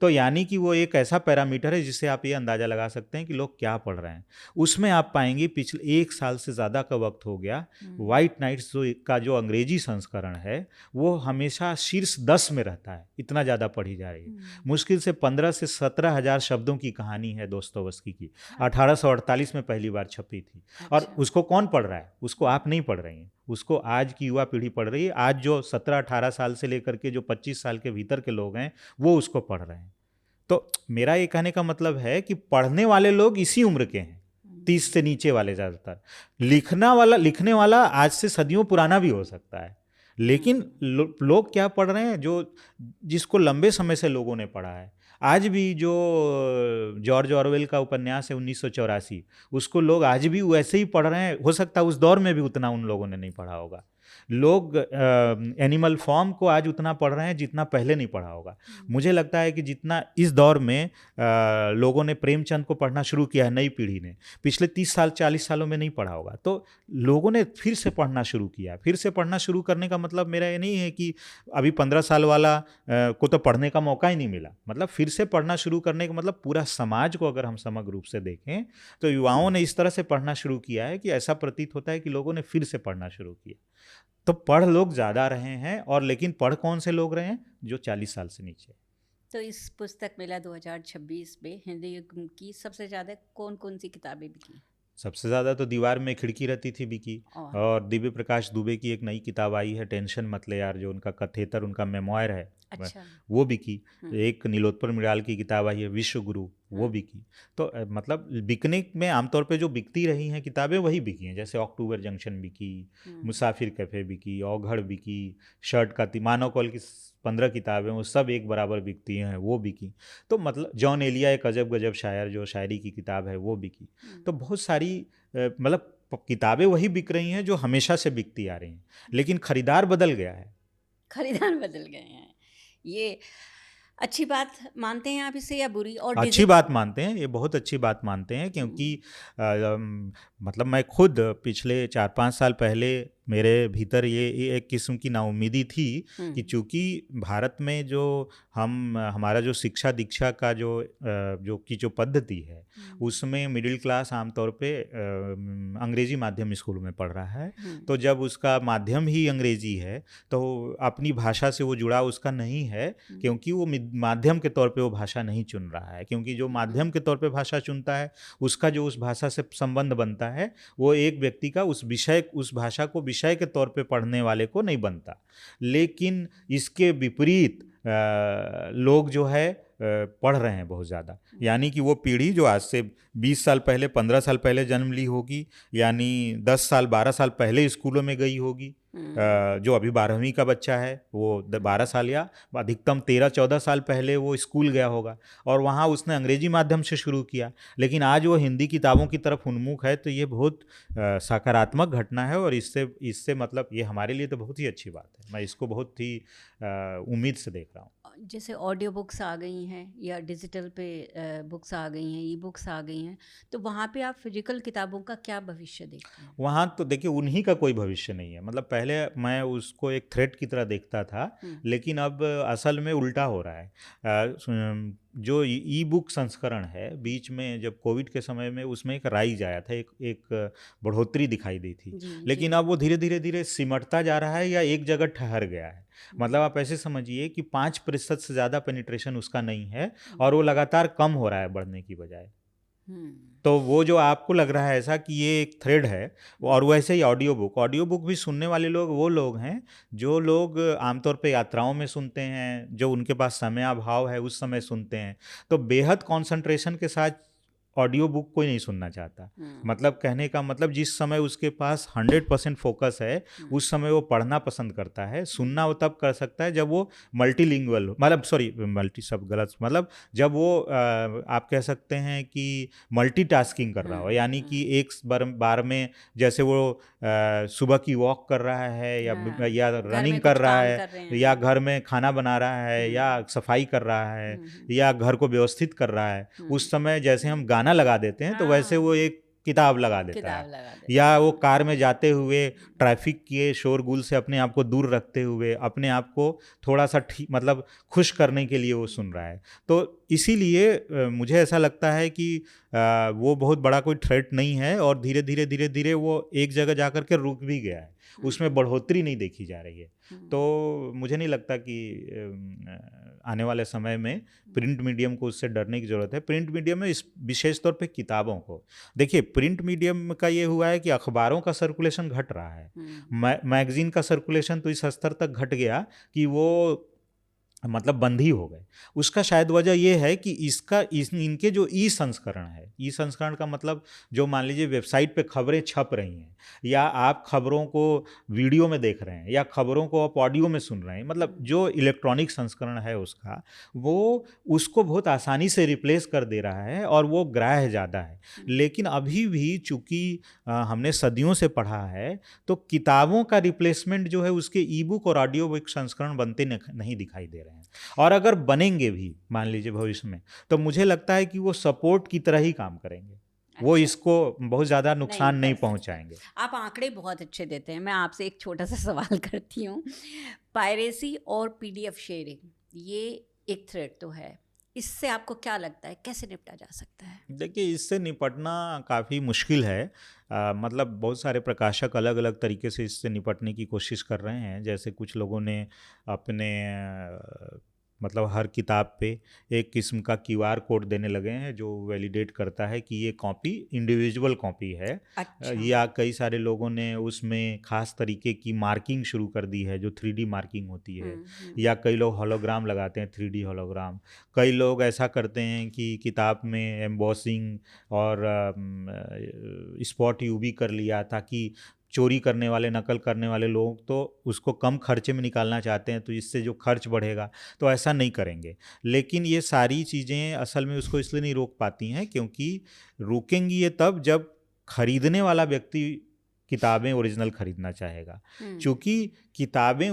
तो यानी कि वो एक ऐसा पैरामीटर है जिससे आप ये अंदाज़ा लगा सकते हैं कि लोग क्या पढ़ रहे हैं। उसमें आप पाएंगे पिछले 1 साल से ज़्यादा का वक्त हो गया, वाइट नाइट्स जो अंग्रेजी संस्करण है वो हमेशा शीर्ष 10 में रहता है, इतना ज़्यादा पढ़ी जा रही है। मुश्किल से 15 से 17 हज़ार शब्दों की कहानी है दोस्तोवस्की की, 1848 में पहली बार छपी थी। और उसको कौन पढ़ रहा है? उसको आप नहीं पढ़ रही हैं, उसको आज की युवा पीढ़ी पढ़ रही है। आज जो 17-18 साल से लेकर के जो 25 साल के भीतर के लोग हैं वो उसको पढ़ रहे हैं। तो मेरा ये कहने का मतलब है कि पढ़ने वाले लोग इसी उम्र के हैं, 30 से नीचे वाले ज़्यादातर। लिखने वाला आज से सदियों पुराना भी हो सकता है, लेकिन लोग क्या पढ़ रहे हैं? जिसको लंबे समय से लोगों ने पढ़ा है। आज भी जो जॉर्ज ऑरवेल का उपन्यास है 1984, उसको लोग आज भी वैसे ही पढ़ रहे हैं। हो सकता है उस दौर में भी उतना उन लोगों ने नहीं पढ़ा होगा। लोग एनिमल फॉर्म को आज उतना पढ़ रहे हैं जितना पहले नहीं पढ़ा होगा। मुझे लगता है कि जितना इस दौर में लोगों ने प्रेमचंद को पढ़ना शुरू किया है, नई पीढ़ी ने पिछले 30 साल 40 सालों में नहीं पढ़ा होगा। तो लोगों ने फिर से पढ़ना शुरू किया। फिर से पढ़ना शुरू करने का मतलब मेरा ये नहीं है कि अभी 15 साल वाला को तो पढ़ने का मौका ही नहीं मिला। मतलब फिर से पढ़ना शुरू करने का मतलब पूरा समाज को अगर हम समग्र रूप से देखें तो युवाओं ने इस तरह से पढ़ना शुरू किया है कि ऐसा प्रतीत होता है कि लोगों ने फिर से पढ़ना शुरू किया। तो पढ़ लोग ज़्यादा रहे हैं, और लेकिन पढ़ कौन से लोग रहे हैं? जो 40 साल से नीचे। तो इस पुस्तक मेला 2026 में हिंदी की सबसे ज़्यादा कौन कौन सी किताबें बिकी? सबसे ज़्यादा तो दीवार में खिड़की रहती थी बिकी, और दिव्य प्रकाश दुबे की एक नई किताब आई है टेंशन मत ले यार, जो उनका कथेतर, उनका मेमोयर है। अच्छा। वो बिकी। एक नीलोत्पल मृणाल की किताब आई है विश्व गुरु, वो बिकी। तो मतलब बिकने में आमतौर पे जो बिकती रही हैं किताबें वही बिकी हैं। जैसे अक्टूबर जंक्शन बिकी, मुसाफिर कैफ़े बिकी, औघड़ बिकी, शर्ट का मानव कौल की 15 किताबें वो सब एक बराबर बिकती हैं, वो बिकी। तो मतलब जॉन एलिया एक अजब गजब शायर, जो शायरी की किताब है, वो बिकी। तो बहुत सारी मतलब किताबें वही बिक रही हैं जो हमेशा से बिकती आ रही हैं, लेकिन खरीदार बदल गया है। खरीदार बदल गए हैं, ये अच्छी बात मानते हैं आप इसे या बुरी? और अच्छी बात मानते हैं, ये बहुत अच्छी बात मानते हैं, क्योंकि मतलब मैं खुद पिछले 4-5 साल पहले मेरे भीतर ये एक किस्म की नाउम्मीदी थी कि चूँकि भारत में जो हमारा जो शिक्षा दीक्षा का जो पद्धति है उसमें मिडिल क्लास आमतौर पे अंग्रेज़ी माध्यम स्कूल में पढ़ रहा है। तो जब उसका माध्यम ही अंग्रेज़ी है तो अपनी भाषा से वो जुड़ा उसका नहीं है, क्योंकि वो माध्यम के तौर पे वो भाषा नहीं चुन रहा है। क्योंकि जो माध्यम के तौर पे भाषा चुनता है उसका जो उस भाषा से संबंध बनता है वो एक व्यक्ति का उस भाषा को विषय के तौर पे पढ़ने वाले को नहीं बनता। लेकिन इसके विपरीत लोग जो है पढ़ रहे हैं बहुत ज़्यादा। यानी कि वो पीढ़ी जो आज से 20 साल पहले 15 साल पहले जन्म ली होगी, यानी 10 साल 12 साल पहले स्कूलों में गई होगी, जो अभी 12वीं का बच्चा है वो 12 साल या अधिकतम 13-14 साल पहले वो स्कूल गया होगा और वहाँ उसने अंग्रेजी माध्यम से शुरू किया, लेकिन आज वो हिंदी किताबों की तरफ उन्मुख है। तो ये बहुत सकारात्मक घटना है और इससे मतलब ये हमारे लिए तो बहुत ही अच्छी बात है। मैं इसको बहुत ही उम्मीद से देख रहा हूँ। जैसे ऑडियो बुक्स आ गई हैं या डिजिटल पे बुक्स आ गई हैं, ई बुक्स आ गई हैं, तो वहाँ पे आप फिजिकल किताबों का क्या भविष्य देखते हैं? वहाँ तो देखिए उन्हीं का कोई भविष्य नहीं है। मतलब पहले मैं उसको एक थ्रेट की तरह देखता था, लेकिन अब असल में उल्टा हो रहा है। जो ई बुक संस्करण है, बीच में जब कोविड के समय में उसमें एक राइज आया था, एक बढ़ोतरी दिखाई दी थी, लेकिन अब वो धीरे धीरे सिमटता जा रहा है या एक जगह ठहर गया है। मतलब आप ऐसे समझिए कि 5% से ज़्यादा पेनिट्रेशन उसका नहीं है और वो लगातार कम हो रहा है बढ़ने की बजाय। तो वो जो आपको लग रहा है ऐसा कि ये एक थ्रेड है, और वैसे ही ऑडियो बुक भी सुनने वाले लोग वो लोग हैं जो लोग आमतौर पे यात्राओं में सुनते हैं, जो उनके पास समयाभाव है उस समय सुनते हैं। तो बेहद कंसंट्रेशन के साथ ऑडियो बुक कोई नहीं सुनना चाहता। मतलब कहने का मतलब जिस समय उसके पास 100% फोकस है उस समय वो पढ़ना पसंद करता है। सुनना वो तब कर सकता है जब वो मल्टीलिंगुअल, मतलब मल्टी सब गलत, मतलब जब वो आप कह सकते हैं कि मल्टीटास्किंग कर रहा हो, यानी कि एक बार में जैसे वो सुबह की वॉक कर रहा है या रनिंग कर रहा है या घर में खाना बना रहा है या सफाई कर रहा है या घर को व्यवस्थित कर रहा है, उस समय जैसे हम गाना लगा देते हैं तो वैसे वो एक किताब लगा देता है, या वो कार में जाते हुए ट्रैफिक के शोरगुल से अपने आप को दूर रखते हुए अपने आप को थोड़ा सा मतलब खुश करने के लिए वो सुन रहा है। तो इसीलिए मुझे ऐसा लगता है कि वो बहुत बड़ा कोई थ्रेट नहीं है, और धीरे धीरे धीरे धीरे वो एक जगह जा कर के रुक भी गया है, उसमें बढ़ोतरी नहीं देखी जा रही है। तो मुझे नहीं लगता कि आने वाले समय में प्रिंट मीडियम को उससे डरने की ज़रूरत है। प्रिंट मीडियम में इस विशेष तौर पे किताबों को देखिए, प्रिंट मीडियम का ये हुआ है कि अखबारों का सर्कुलेशन घट रहा है, मैगजीन का सर्कुलेशन तो इस स्तर तक घट गया कि वो मतलब बंद ही हो गए। उसका शायद वजह यह है कि इनके जो ई संस्करण है, ई संस्करण का मतलब जो मान लीजिए वेबसाइट पे खबरें छप रही हैं, या आप खबरों को वीडियो में देख रहे हैं, या खबरों को आप ऑडियो में सुन रहे हैं, मतलब जो इलेक्ट्रॉनिक संस्करण है उसका, वो उसको बहुत आसानी से रिप्लेस कर दे रहा है और वो ग्राह्य ज़्यादा है। लेकिन अभी भी चूँकि हमने सदियों से पढ़ा है, तो किताबों का रिप्लेसमेंट जो है उसके ई बुक और ऑडियो बुक संस्करण बनते नहीं दिखाई दे रहे हैं। और अगर बनेंगे भी मान लीजिए भविष्य में, तो मुझे लगता है कि वो सपोर्ट की तरह ही काम करेंगे। अच्छा। वो इसको बहुत ज़्यादा नुकसान नहीं पहुंचाएंगे। आप आंकड़े बहुत अच्छे देते हैं। मैं आपसे एक छोटा सा सवाल करती हूँ। पायरेसी और पीडीएफ शेयरिंग ये एक थ्रेट तो है, इससे आपको क्या लगता है कैसे निपटा जा सकता है? देखिए, इससे निपटना काफ़ी मुश्किल है। मतलब बहुत सारे प्रकाशक अलग अलग तरीके से इससे निपटने की कोशिश कर रहे हैं। जैसे कुछ लोगों ने अपने मतलब हर किताब पे एक किस्म का क्यूआर कोड देने लगे हैं जो वैलिडेट करता है कि ये कॉपी इंडिविजुअल कॉपी है। अच्छा। या कई सारे लोगों ने उसमें खास तरीके की मार्किंग शुरू कर दी है जो 3D मार्किंग होती है। या कई लोग होलोग्राम लगाते हैं, 3D होलोग्राम। कई लोग ऐसा करते हैं कि किताब में एम्बॉसिंग और स्पॉट यूवी कर लिया, ताकि चोरी करने वाले, नकल करने वाले लोग तो उसको कम खर्चे में निकालना चाहते हैं, तो इससे जो खर्च बढ़ेगा, तो ऐसा नहीं करेंगे। लेकिन ये सारी चीज़ें असल में उसको इसलिए नहीं रोक पाती हैं क्योंकि रोकेंगी ये तब जब खरीदने वाला व्यक्ति किताबें ओरिजिनल खरीदना चाहेगा। क्योंकि किताबें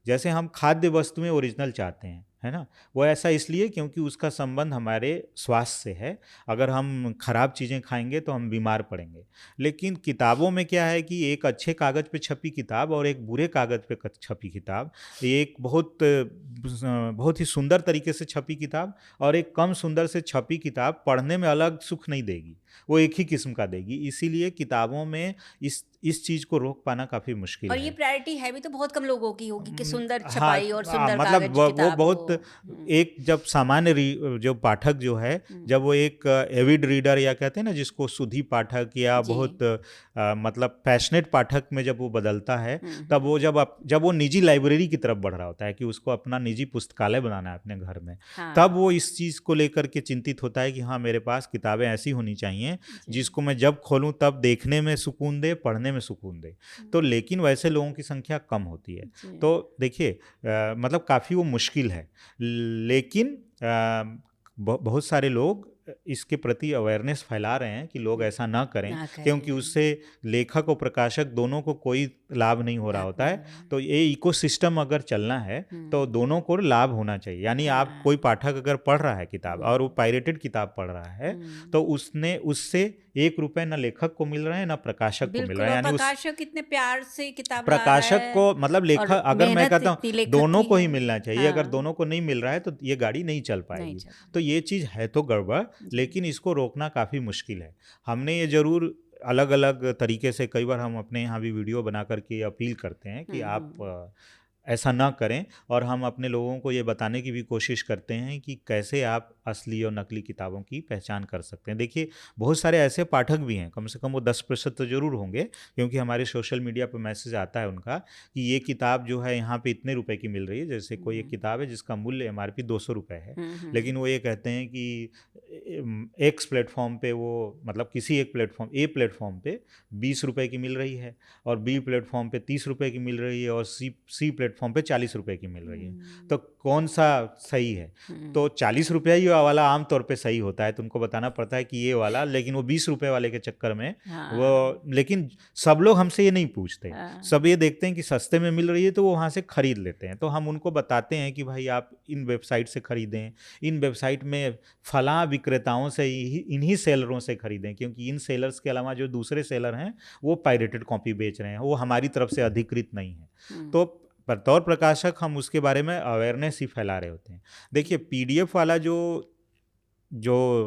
जैसे हम खाद्य वस्तुएं ओरिजिनल चाहते हैं, है ना, वो ऐसा इसलिए क्योंकि उसका संबंध हमारे स्वास्थ्य से है। अगर हम खराब चीज़ें खाएंगे तो हम बीमार पड़ेंगे। लेकिन किताबों में क्या है कि एक अच्छे कागज़ पे छपी किताब और एक बुरे कागज़ पे छपी किताब, एक बहुत ही सुंदर तरीके से छपी किताब और एक कम सुंदर से छपी किताब पढ़ने में अलग सुख नहीं देगी, वो एक ही किस्म का देगी। इसीलिए किताबों में इस चीज़ को रोक पाना काफ़ी मुश्किल है। और ये प्रायोरिटी है भी तो बहुत कम लोगों की होगी कि सुंदर छपाई और सुंदर मतलब वो बहुत एक जब सामान्य जो पाठक जो है, जब वो एक एविड रीडर या कहते हैं ना जिसको सुधी पाठक या बहुत मतलब पैशनेट पाठक में जब वो बदलता है, तब वो जब वो निजी लाइब्रेरी की तरफ बढ़ रहा होता है कि उसको अपना निजी पुस्तकालय बनाना है अपने घर में, तब वो इस चीज़ को लेकर के चिंतित होता है कि हाँ, मेरे पास किताबें ऐसी होनी चाहिए जिसको मैं जब खोलूँ तब देखने में सुकून दे, पढ़ने में सुकून दे। तो लेकिन वैसे लोगों की संख्या कम होती है। तो देखिए मतलब काफ़ी वो मुश्किल है। लेकिन बहुत सारे लोग इसके प्रति अवेयरनेस फैला रहे हैं कि लोग ऐसा ना करें, क्योंकि उससे लेखक और प्रकाशक दोनों को कोई लाभ नहीं हो रहा होता है। तो ये इकोसिस्टम अगर चलना है तो दोनों को लाभ होना चाहिए। यानी आप कोई पाठक अगर पढ़ रहा है किताब और वो पायरेटेड किताब पढ़ रहा है, तो उससे ₹1 ना लेखक को मिल रहा है ना प्रकाशक को मिल रहा है। यानी प्रकाशक इतने प्यार से किताब प्रकाशक को मतलब लेखक, अगर मैं कहता हूँ दोनों को ही मिलना चाहिए। अगर दोनों को नहीं मिल रहा है तो ये गाड़ी नहीं चल पाएगी। तो ये चीज़ है तो गड़बड़, लेकिन इसको रोकना काफ़ी मुश्किल है। हमने ये ज़रूर अलग अलग तरीके से कई बार हम अपने यहाँ भी वीडियो बना करके अपील करते हैं कि आप ऐसा ना करें, और हम अपने लोगों को ये बताने की भी कोशिश करते हैं कि कैसे आप असली और नकली किताबों की पहचान कर सकते हैं। देखिए, बहुत सारे ऐसे पाठक भी हैं, कम से कम वो 10% तो ज़रूर होंगे, क्योंकि हमारे सोशल मीडिया पर मैसेज आता है उनका कि ये किताब जो है यहाँ पे इतने रुपए की मिल रही है। जैसे कोई एक किताब है जिसका मूल्य MRP 200 रुपये है, लेकिन वो ये कहते हैं कि एक्स प्लेटफॉर्म पे वो मतलब किसी एक प्लेटफॉर्म ए प्लेटफॉर्म पे 20 रुपये की मिल रही है, और बी प्लेटफॉर्म पे 30 रुपये की मिल रही है, और सी प्लेटफॉर्म पे 40 रुपये की मिल रही है। तो कौन सा सही है? तो 40 रुपया ही वाला आमतौर पे सही होता है, तो उनको बताना पड़ता है कि ये वाला, लेकिन वो 20 रुपए वाले के चक्कर में वो, लेकिन सब लोग हमसे ये नहीं पूछते, सब ये देखते हैं कि सस्ते में मिल रही है तो वो वहाँ से खरीद लेते हैं। तो हम उनको बताते हैं कि भाई आप इन वेबसाइट से खरीदें, इन वेबसाइट में फलां विक्रेताओं से, इन्हीं सेलरों से खरीदें, क्योंकि इन सेलर्स के अलावा जो दूसरे सेलर हैं वो पायरेटेड कॉपी बेच रहे हैं, वो हमारी तरफ से अधिकृत नहीं है। तो बतौर प्रकाशक हम उसके बारे में अवेयरनेस ही फैला रहे होते हैं। देखिए पीडीएफ वाला जो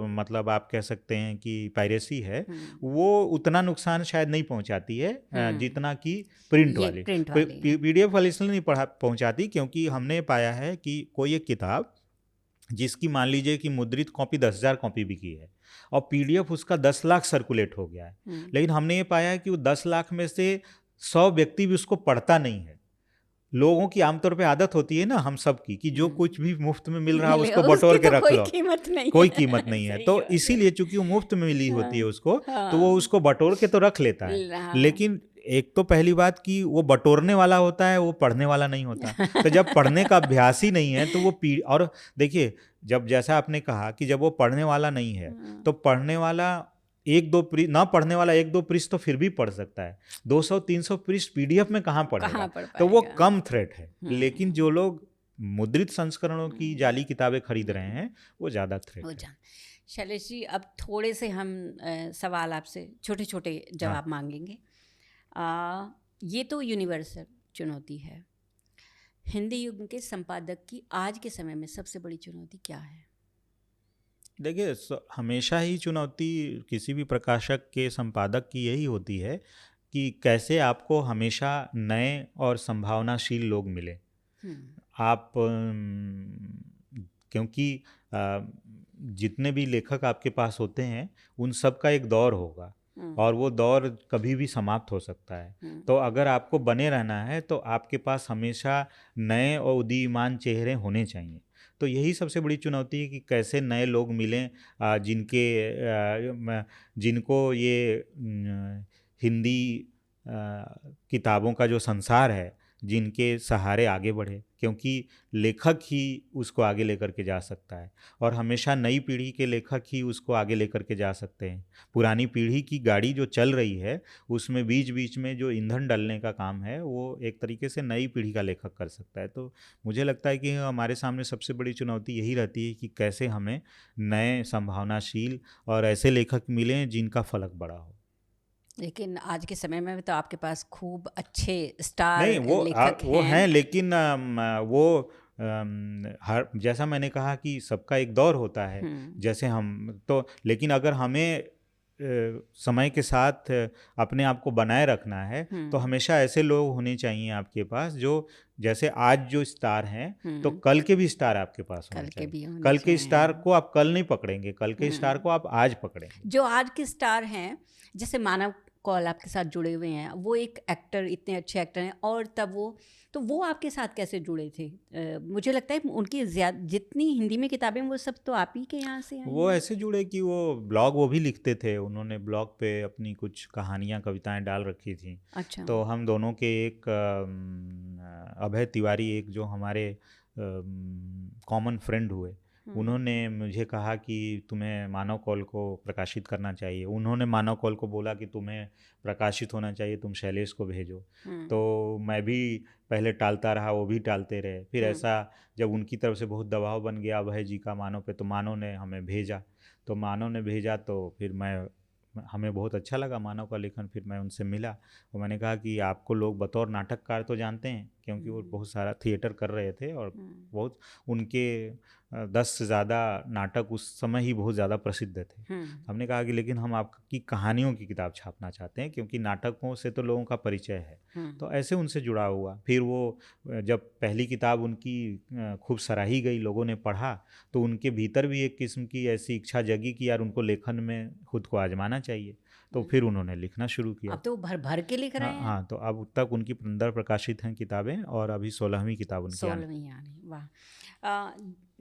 मतलब आप कह सकते हैं कि पायरेसी है, वो उतना नुकसान शायद नहीं पहुंचाती है जितना कि प्रिंट वाली। पीडीएफ वाली इसलिए नहीं पहुंचाती क्योंकि हमने पाया है कि कोई एक किताब जिसकी मान लीजिए कि मुद्रित कॉपी 10,000 कॉपी बिकी है और पीडीएफ उसका 10 लाख सर्कुलेट हो गया है, लेकिन हमने ये पाया है कि वो 10 लाख में से 100 व्यक्ति भी उसको पढ़ता नहीं है। लोगों की आमतौर पे आदत होती है ना हम सब की, कि जो कुछ भी मुफ्त में मिल रहा है उसको बटोर के रख लो, कोई कीमत नहीं है। तो इसीलिए चूंकि वो मुफ्त में मिली होती है उसको, तो वो उसको बटोर के तो रख लेता है। लेकिन एक तो पहली बात कि वो बटोरने वाला होता है, वो पढ़ने वाला नहीं होता। तो जब पढ़ने का अभ्यास ही नहीं है तो वो और देखिए, जब जैसा आपने कहा कि जब वो पढ़ने वाला नहीं है तो पढ़ने वाला ना पढ़ने वाला 1-2 पृष्ठ तो फिर भी पढ़ सकता है, 200-300 पृष्ठ पीडीएफ में कहाँ पढ़ेगा, तो वो कम थ्रेट है। लेकिन जो लोग मुद्रित संस्करणों की जाली किताबें खरीद रहे हैं वो ज़्यादा थ्रेट है। शैलेश जी, अब थोड़े से हम सवाल आपसे छोटे छोटे जवाब मांगेंगे। ये तो यूनिवर्सल चुनौती है, हिंदी युग के संपादक की आज के समय में सबसे बड़ी चुनौती क्या है? देखिए, हमेशा ही चुनौती किसी भी प्रकाशक के संपादक की यही होती है कि कैसे आपको हमेशा नए और संभावनाशील लोग मिले। आप क्योंकि जितने भी लेखक आपके पास होते हैं उन सब का एक दौर होगा और वो दौर कभी भी समाप्त हो सकता है। तो अगर आपको बने रहना है तो आपके पास हमेशा नए और उदीयमान चेहरे होने चाहिए। तो यही सबसे बड़ी चुनौती है कि कैसे नए लोग मिलें जिनको ये हिंदी किताबों का जो संसार है, जिनके सहारे आगे बढ़े, क्योंकि लेखक ही उसको आगे लेकर के जा सकता है और हमेशा नई पीढ़ी के लेखक ही उसको आगे लेकर के जा सकते हैं। पुरानी पीढ़ी की गाड़ी जो चल रही है उसमें बीच बीच में जो ईंधन डालने का काम है वो एक तरीके से नई पीढ़ी का लेखक कर सकता है। तो मुझे लगता है कि हमारे सामने सबसे बड़ी चुनौती यही रहती है कि कैसे हमें नए संभावनाशील और ऐसे लेखक मिलें जिनका फलक बड़ा हो। लेकिन आज के समय में तो आपके पास खूब अच्छे स्टार नहीं, लेखक वो हैं, लेकिन वो हर जैसा मैंने कहा कि सबका एक दौर होता है, जैसे हम तो, लेकिन अगर हमें समय के साथ अपने आप को बनाए रखना है तो हमेशा ऐसे लोग होने चाहिए आपके पास जो जैसे आज जो स्टार हैं तो कल के भी स्टार आपके पास होने चाहिए। कल के स्टार को आप कल नहीं पकड़ेंगे, कल के स्टार को आप आज पकड़ेंगे। जो आज के स्टार हैं, जैसे मानव कौल आपके साथ जुड़े हुए हैं, वो एक एक्टर, इतने अच्छे एक्टर हैं, और तब वो आपके साथ कैसे जुड़े थे? मुझे लगता है उनकी जितनी हिंदी में किताबें वो सब तो आप ही के यहाँ से हैं। वो ऐसे जुड़े कि वो ब्लॉग वो भी लिखते थे, उन्होंने ब्लॉग पे अपनी कुछ कहानियाँ कविताएं डाल रखी थी। अच्छा। तो हम दोनों के एक अभय तिवारी, एक जो हमारे कॉमन फ्रेंड हुए, उन्होंने मुझे कहा कि तुम्हें मानव कौल को प्रकाशित करना चाहिए। उन्होंने मानव कौल को बोला कि तुम्हें प्रकाशित होना चाहिए, तुम शैलेश को भेजो। तो मैं भी पहले टालता रहा, वो भी टालते रहे। फिर ऐसा जब उनकी तरफ से बहुत दबाव बन गया अभय जी का मानव पे, तो मानव ने हमें भेजा। तो मानव ने भेजा तो फिर हमें बहुत अच्छा लगा मानव का लेखन। फिर मैं उनसे मिला और मैंने कहा कि आपको लोग बतौर नाटककार तो जानते हैं, क्योंकि वो बहुत सारा थिएटर कर रहे थे और बहुत उनके 10 से ज़्यादा नाटक उस समय ही बहुत ज़्यादा प्रसिद्ध थे। हमने कहा कि लेकिन हम आपकी कहानियों की किताब छापना चाहते हैं, क्योंकि नाटकों से तो लोगों का परिचय है। तो ऐसे उनसे जुड़ा हुआ। फिर वो जब पहली किताब उनकी खूब सराही गई, लोगों ने पढ़ा, तो उनके भीतर भी एक किस्म की ऐसी इच्छा जगी कि यार उनको लेखन में खुद को आजमाना चाहिए। तो फिर उन्होंने लिखना शुरू किया। अब तो भर भर के लिख रहे हैं। हाँ, तो अब तक उनकी 15 प्रकाशित हैं किताबें और अभी 16वीं किताब उनकी 16वीं आ रही। वाह।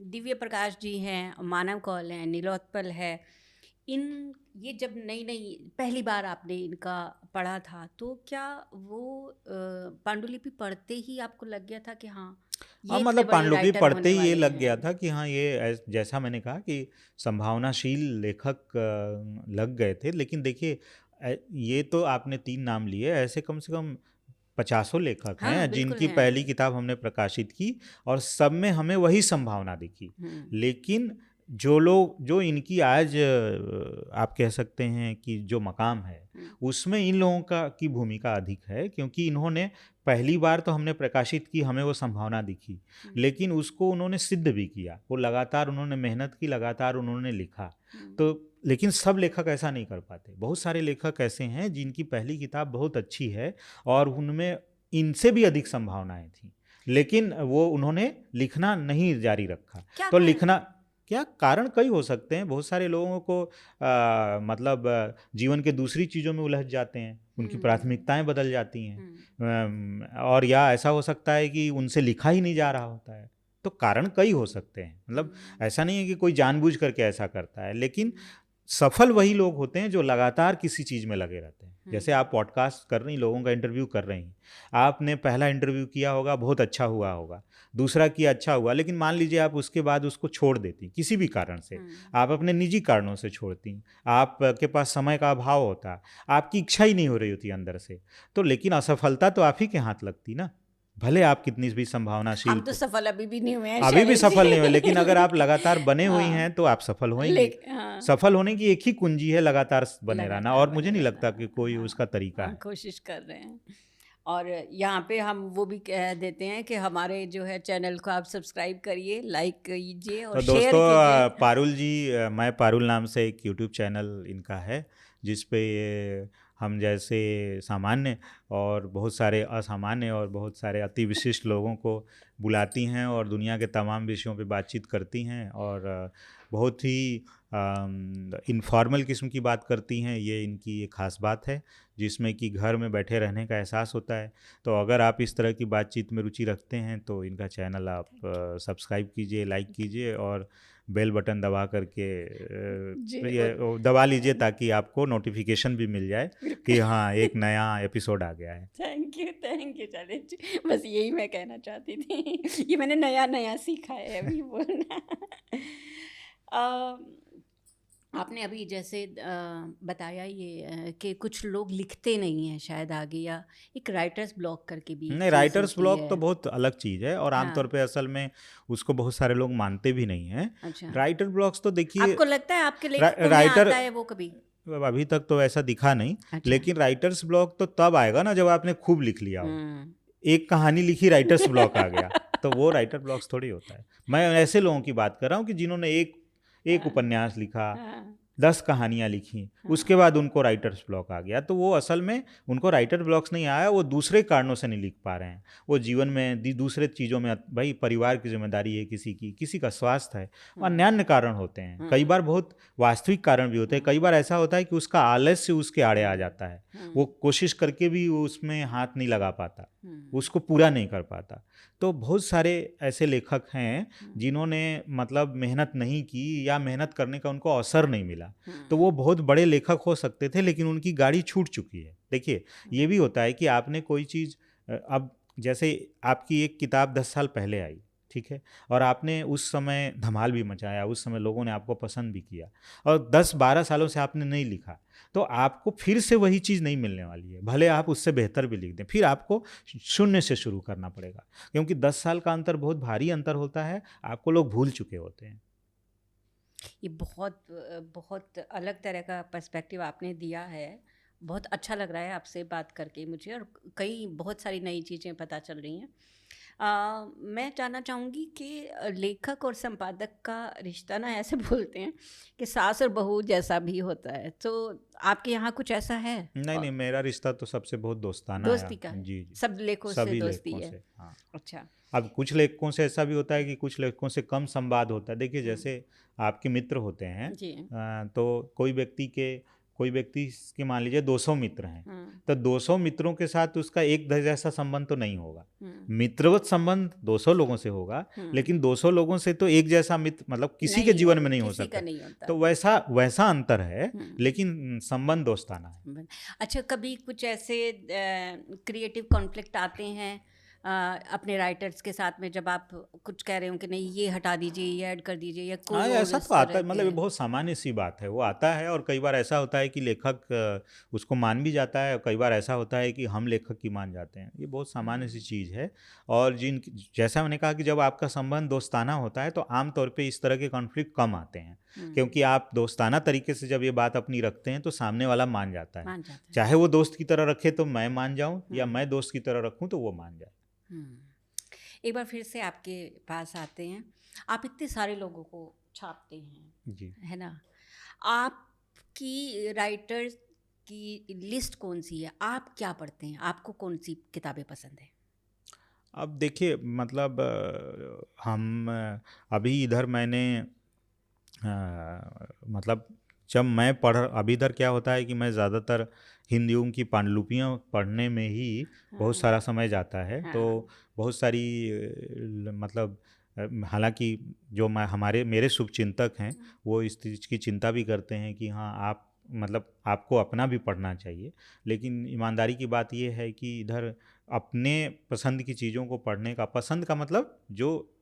दिव्य प्रकाश जी हैं, मानव कौल हैं, नीलोत्पल है, ये जब नई पहली बार आपने इनका पढ़ा था, तो क्या वो पांडुलिपि पढ़ते ही आपको लग गया था कि हाँ हाँ ये इतने मतलब बड़े पांडुलिपि राइटर पढ़ते होने ही ये वाले लग गया हैं? था कि हाँ ये जैसा मैंने कहा कि संभावनाशील लेखक लग गए थे। लेकिन देखिए ये तो आपने 3 नाम लिए, ऐसे कम से कम पचासों लेखक हाँ, हैं बिल्कुल जिनकी हैं। पहली किताब हमने प्रकाशित की और सब में हमें वही संभावना दिखी। लेकिन जो इनकी आज आप कह सकते हैं कि जो मकाम है उसमें इन लोगों की भूमिका अधिक है, क्योंकि इन्होंने पहली बार तो हमने प्रकाशित की, हमें वो संभावना दिखी, लेकिन उसको उन्होंने सिद्ध भी किया। वो लगातार उन्होंने मेहनत की, लगातार उन्होंने लिखा। तो लेकिन सब लेखक ऐसा नहीं कर पाते। बहुत सारे लेखक ऐसे हैं जिनकी पहली किताब बहुत अच्छी है और उनमें इनसे भी अधिक संभावनाएं थी, लेकिन वो उन्होंने लिखना नहीं जारी रखा। तो लिखना क्या कारण कई हो सकते हैं। बहुत सारे लोगों को मतलब जीवन के दूसरी चीज़ों में उलझ जाते हैं, उनकी प्राथमिकताएं बदल जाती हैं, और या ऐसा हो सकता है कि उनसे लिखा ही नहीं जा रहा होता है। तो कारण कई हो सकते हैं। मतलब ऐसा नहीं है कि कोई जानबूझ करके ऐसा करता है, लेकिन सफल वही लोग होते हैं जो लगातार किसी चीज़ में लगे रहते हैं। जैसे आप पॉडकास्ट कर रही, लोगों का इंटरव्यू कर रही हैं, आपने पहला इंटरव्यू किया होगा, बहुत अच्छा हुआ होगा, दूसरा किया अच्छा हुआ, लेकिन मान लीजिए आप उसके बाद उसको छोड़ देती किसी भी कारण से, आप अपने निजी कारणों से छोड़ती, आपके पास समय का अभाव होता, आपकी इच्छा ही नहीं हो रही होती अंदर से, तो लेकिन असफलता तो आप ही के हाथ लगती ना। भले आप कितनी भी संभावनाशील, हम तो सफल अभी भी नहीं हुए हैं, अभी भी शैलेश सफल नहीं हुए, जी। लेकिन अगर आप लगातार बने हुई हाँ, हैं तो आप सफल होंगी। हाँ, सफल होने की एक ही कुंजी है, लगातार बने रहना, लगातार और मुझे बने नहीं रहना। लगता कि कोई हाँ, उसका तरीका हाँ, है। कोशिश कर रहे हैं। और यहाँ पे हम वो भी कह देते हैं कि हमारे जो है चैनल को आप सब्सक्राइब करिए, लाइक कीजिए और तो शेयर दोस्तों कीजिए। पारुल जी, मैं पारुल नाम से एक यूट्यूब चैनल इनका है, जिस पे ये हम जैसे सामान्य और बहुत सारे असामान्य और बहुत सारे अति विशिष्ट लोगों को बुलाती हैं और दुनिया के तमाम विषयों पे बातचीत करती हैं, और बहुत ही इनफॉर्मल किस्म की बात करती हैं। ये इनकी एक ख़ास बात है, जिसमें कि घर में बैठे रहने का एहसास होता है। तो अगर आप इस तरह की बातचीत में रुचि रखते हैं तो इनका चैनल आप सब्सक्राइब कीजिए, लाइक कीजिए और बेल बटन दबा करके दबा लीजिए, ताकि आपको नोटिफिकेशन भी मिल जाए कि हाँ एक नया एपिसोड आ गया है। थैंक यू शैलेश जी, बस यही मैं कहना चाहती थी। ये मैंने नया सीखा है अभी बोलना। आपने अभी जैसे बताया ये कि कुछ लोग लिखते नहीं हैं शायद आगे, या एक राइटर्स ब्लॉक करके भी नहीं, चीज़ राइटर्स होती ब्लॉक है। तो बहुत अलग चीज़ है, और आमतौर पे असल में उसको बहुत सारे लोग मानते भी नहीं हैं। अच्छा, राइटर ब्लॉक्स तो देखिए, आपको लगता है आपके लेखकों में राइटर आता है वो कभी? अभी तक तो ऐसा दिखा नहीं। अच्छा। लेकिन राइटर्स ब्लॉक तो तब आएगा ना जब आपने खूब लिख लिया हो। एक कहानी लिखी, राइटर्स ब्लॉक आ गया, तो वो राइटर ब्लॉक्स थोड़ी होता है। मैं ऐसे लोगों की बात कर रहा हूँ कि जिन्होंने एक उपन्यास लिखा, 10 कहानियाँ लिखी, उसके बाद उनको राइटर्स ब्लॉक आ गया, तो वो असल में उनको राइटर ब्लॉक्स नहीं आया, वो दूसरे कारणों से नहीं लिख पा रहे हैं। वो जीवन में दूसरे चीज़ों में, भाई परिवार की जिम्मेदारी है, किसी का स्वास्थ्य है, अन्य कारण होते हैं। कई बार बहुत वास्तविक कारण भी होते हैं। कई बार ऐसा होता है कि उसका आलस्य उसके आड़े आ जाता है, वो कोशिश करके भी वो उसमें हाथ नहीं लगा पाता, उसको पूरा नहीं कर पाता। तो बहुत सारे ऐसे लेखक हैं जिन्होंने मतलब मेहनत नहीं की, या मेहनत करने का उनको अवसर नहीं मिला, तो वो बहुत बड़े लेखक हो सकते थे, लेकिन उनकी गाड़ी छूट चुकी है। देखिए ये भी होता है कि आपने कोई चीज़, अब जैसे आपकी एक किताब 10 साल पहले आई, ठीक है, और आपने उस समय धमाल भी मचाया, उस समय लोगों ने आपको पसंद भी किया, और 10-12 सालों से आपने नहीं लिखा, तो आपको फिर से वही चीज़ नहीं मिलने वाली है। भले आप उससे बेहतर भी लिख दें, फिर आपको शून्य से शुरू करना पड़ेगा, क्योंकि 10 साल का अंतर बहुत भारी अंतर होता है, आपको लोग भूल चुके होते हैं। ये बहुत अलग तरह का पर्सपेक्टिव आपने दिया है। बहुत अच्छा लग रहा है आपसे बात करके मुझे, और बहुत सारी नई चीज़ें पता चल रही हैं। मैं जानना चाहूँगी कि लेखक और संपादक का रिश्ता ना ऐसे बोलते हैं कि सास और बहू जैसा भी होता है, तो आपके यहाँ कुछ ऐसा है? नहीं, मेरा रिश्ता तो सबसे बहुत दोस्ताना दोस्ती है। का है? जी, सब लेखकों से सभी दोस्ती लेखकों है? से, हाँ। अच्छा। अब कुछ लेखकों से ऐसा भी होता है कि कुछ लेखकों से कम संवाद होता है। देखिए जैसे आपके मित्र होते हैं, जी। तो कोई व्यक्ति के कोई व्यक्ति के मान लीजिए 200 मित्र हैं, तो 200 मित्रों के साथ उसका एक जैसा संबंध तो नहीं होगा। मित्रवत संबंध 200 लोगों से होगा, लेकिन 200 लोगों से तो एक जैसा मित्र मतलब किसी के जीवन में नहीं हो सकता। तो वैसा अंतर है, लेकिन संबंध दोस्ताना है। अच्छा, कभी कुछ ऐसे क्रिएटिव कॉन्फ्लिक्ट आते हैं अपने राइटर्स के साथ में, जब आप कुछ कह रहे हो कि नहीं ये हटा दीजिए, ये ऐड कर दीजिए, या कोई ऐसा तो आता है, मतलब ये बहुत सामान्य सी बात है, वो आता है। और कई बार ऐसा होता है कि लेखक उसको मान भी जाता है, और कई बार ऐसा होता है कि हम लेखक की मान जाते हैं। ये बहुत सामान्य सी चीज़ है। और जैसा मैंने कहा कि जब आपका संबंध दोस्ताना होता है तो आमतौर पर इस तरह के कॉन्फ्लिक्ट कम आते हैं, क्योंकि आप दोस्ताना तरीके से जब ये बात अपनी रखते हैं तो सामने वाला मान जाता है। चाहे वो दोस्त की तरह रखे तो मैं मान जाऊँ, या मैं दोस्त की तरह रखूँ तो वो मान जाए। एक बार फिर से आपके पास आते हैं। आप इतने सारे लोगों को छापते हैं जी, है ना, आपकी राइटर्स की लिस्ट कौन सी है? आप क्या पढ़ते हैं? आपको कौन सी किताबें पसंद है? अब देखिए, मतलब हम अभी इधर मैंने मतलब जब मैं अभी इधर क्या होता है कि मैं ज़्यादातर हिंदियों की पांडुलिपियाँ पढ़ने में ही बहुत सारा समय जाता है। तो बहुत सारी मतलब हालांकि जो मेरे शुभचिंतक हैं वो इस चीज़ की चिंता भी करते हैं कि हाँ आप मतलब आपको अपना भी पढ़ना चाहिए, लेकिन ईमानदारी की बात ये है कि इधर अपने पसंद की चीज़ों को पढ़ने का, पसंद का मतलब जो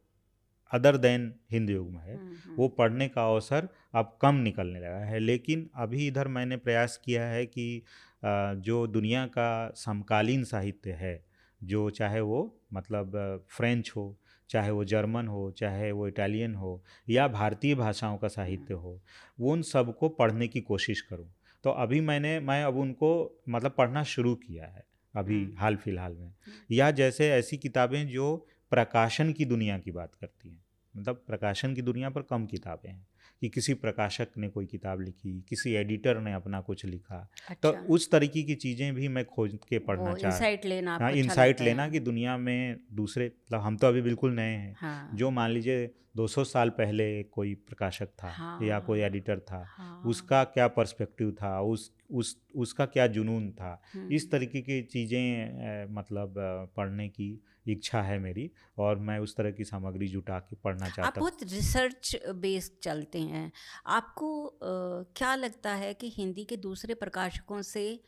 अदर देन हिंदी युग में है, वो पढ़ने का अवसर अब कम निकलने लगा है। लेकिन अभी इधर मैंने प्रयास किया है कि जो दुनिया का समकालीन साहित्य है, जो चाहे वो मतलब फ्रेंच हो, चाहे वो जर्मन हो, चाहे वो इटालियन हो, या भारतीय भाषाओं का साहित्य हो, वो उन सबको पढ़ने की कोशिश करूं। तो अभी मैं अब उनको मतलब पढ़ना शुरू किया है अभी हाल फिलहाल में। या जैसे ऐसी किताबें जो प्रकाशन की दुनिया की बात करती हैं, मतलब प्रकाशन की दुनिया पर कम किताबें हैं कि किसी प्रकाशक ने कोई किताब लिखी, किसी एडिटर ने अपना कुछ लिखा। अच्छा। तो उस तरीके की चीज़ें भी मैं खोज के पढ़ना चाहता हूँ। इंसाइट लेना, हाँ, इंसाइट लेना कि दुनिया में दूसरे, मतलब हम तो अभी बिल्कुल नए हैं। हाँ। जो मान लीजिए 200 साल पहले कोई प्रकाशक था, हाँ, या कोई एडिटर था, हाँ, उसका क्या पर्सपेक्टिव था, उसका क्या जुनून था, इस तरीके की चीज़ें मतलब पढ़ने की इच्छा है मेरी, और मैं उस तरह की सामग्री जुटा के पढ़ना चाहता हूँ। आप बहुत रिसर्च बेस्ड चलते हैं। आपको क्या लगता है कि हिंदी के दूसरे प्रकाशकों से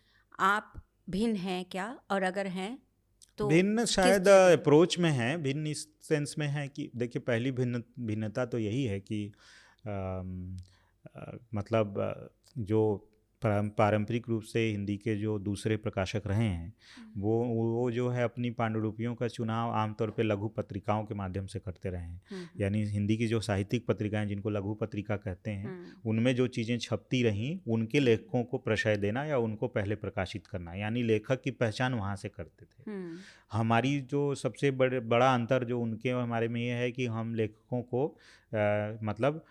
आप भिन्न हैं क्या? और अगर हैं तो भिन्न शायद अप्रोच में है, भिन्न इस सेंस में है कि देखिए, पहली भिन्नता तो यही है कि मतलब जो पारंपरिक रूप से हिंदी के जो दूसरे प्रकाशक रहे हैं, वो जो है अपनी पांडुलिपियों का चुनाव आमतौर पे लघु पत्रिकाओं के माध्यम से करते रहे हैं। यानी हिंदी की जो साहित्यिक पत्रिकाएं, जिनको लघु पत्रिका कहते हैं, उनमें जो चीज़ें छपती रहीं, उनके लेखकों को प्रशय देना या उनको पहले प्रकाशित करना, यानी लेखक की पहचान वहाँ से करते थे। हमारी जो सबसे बड़ा अंतर जो उनके और हमारे में ये है कि हम लेखकों को मतलब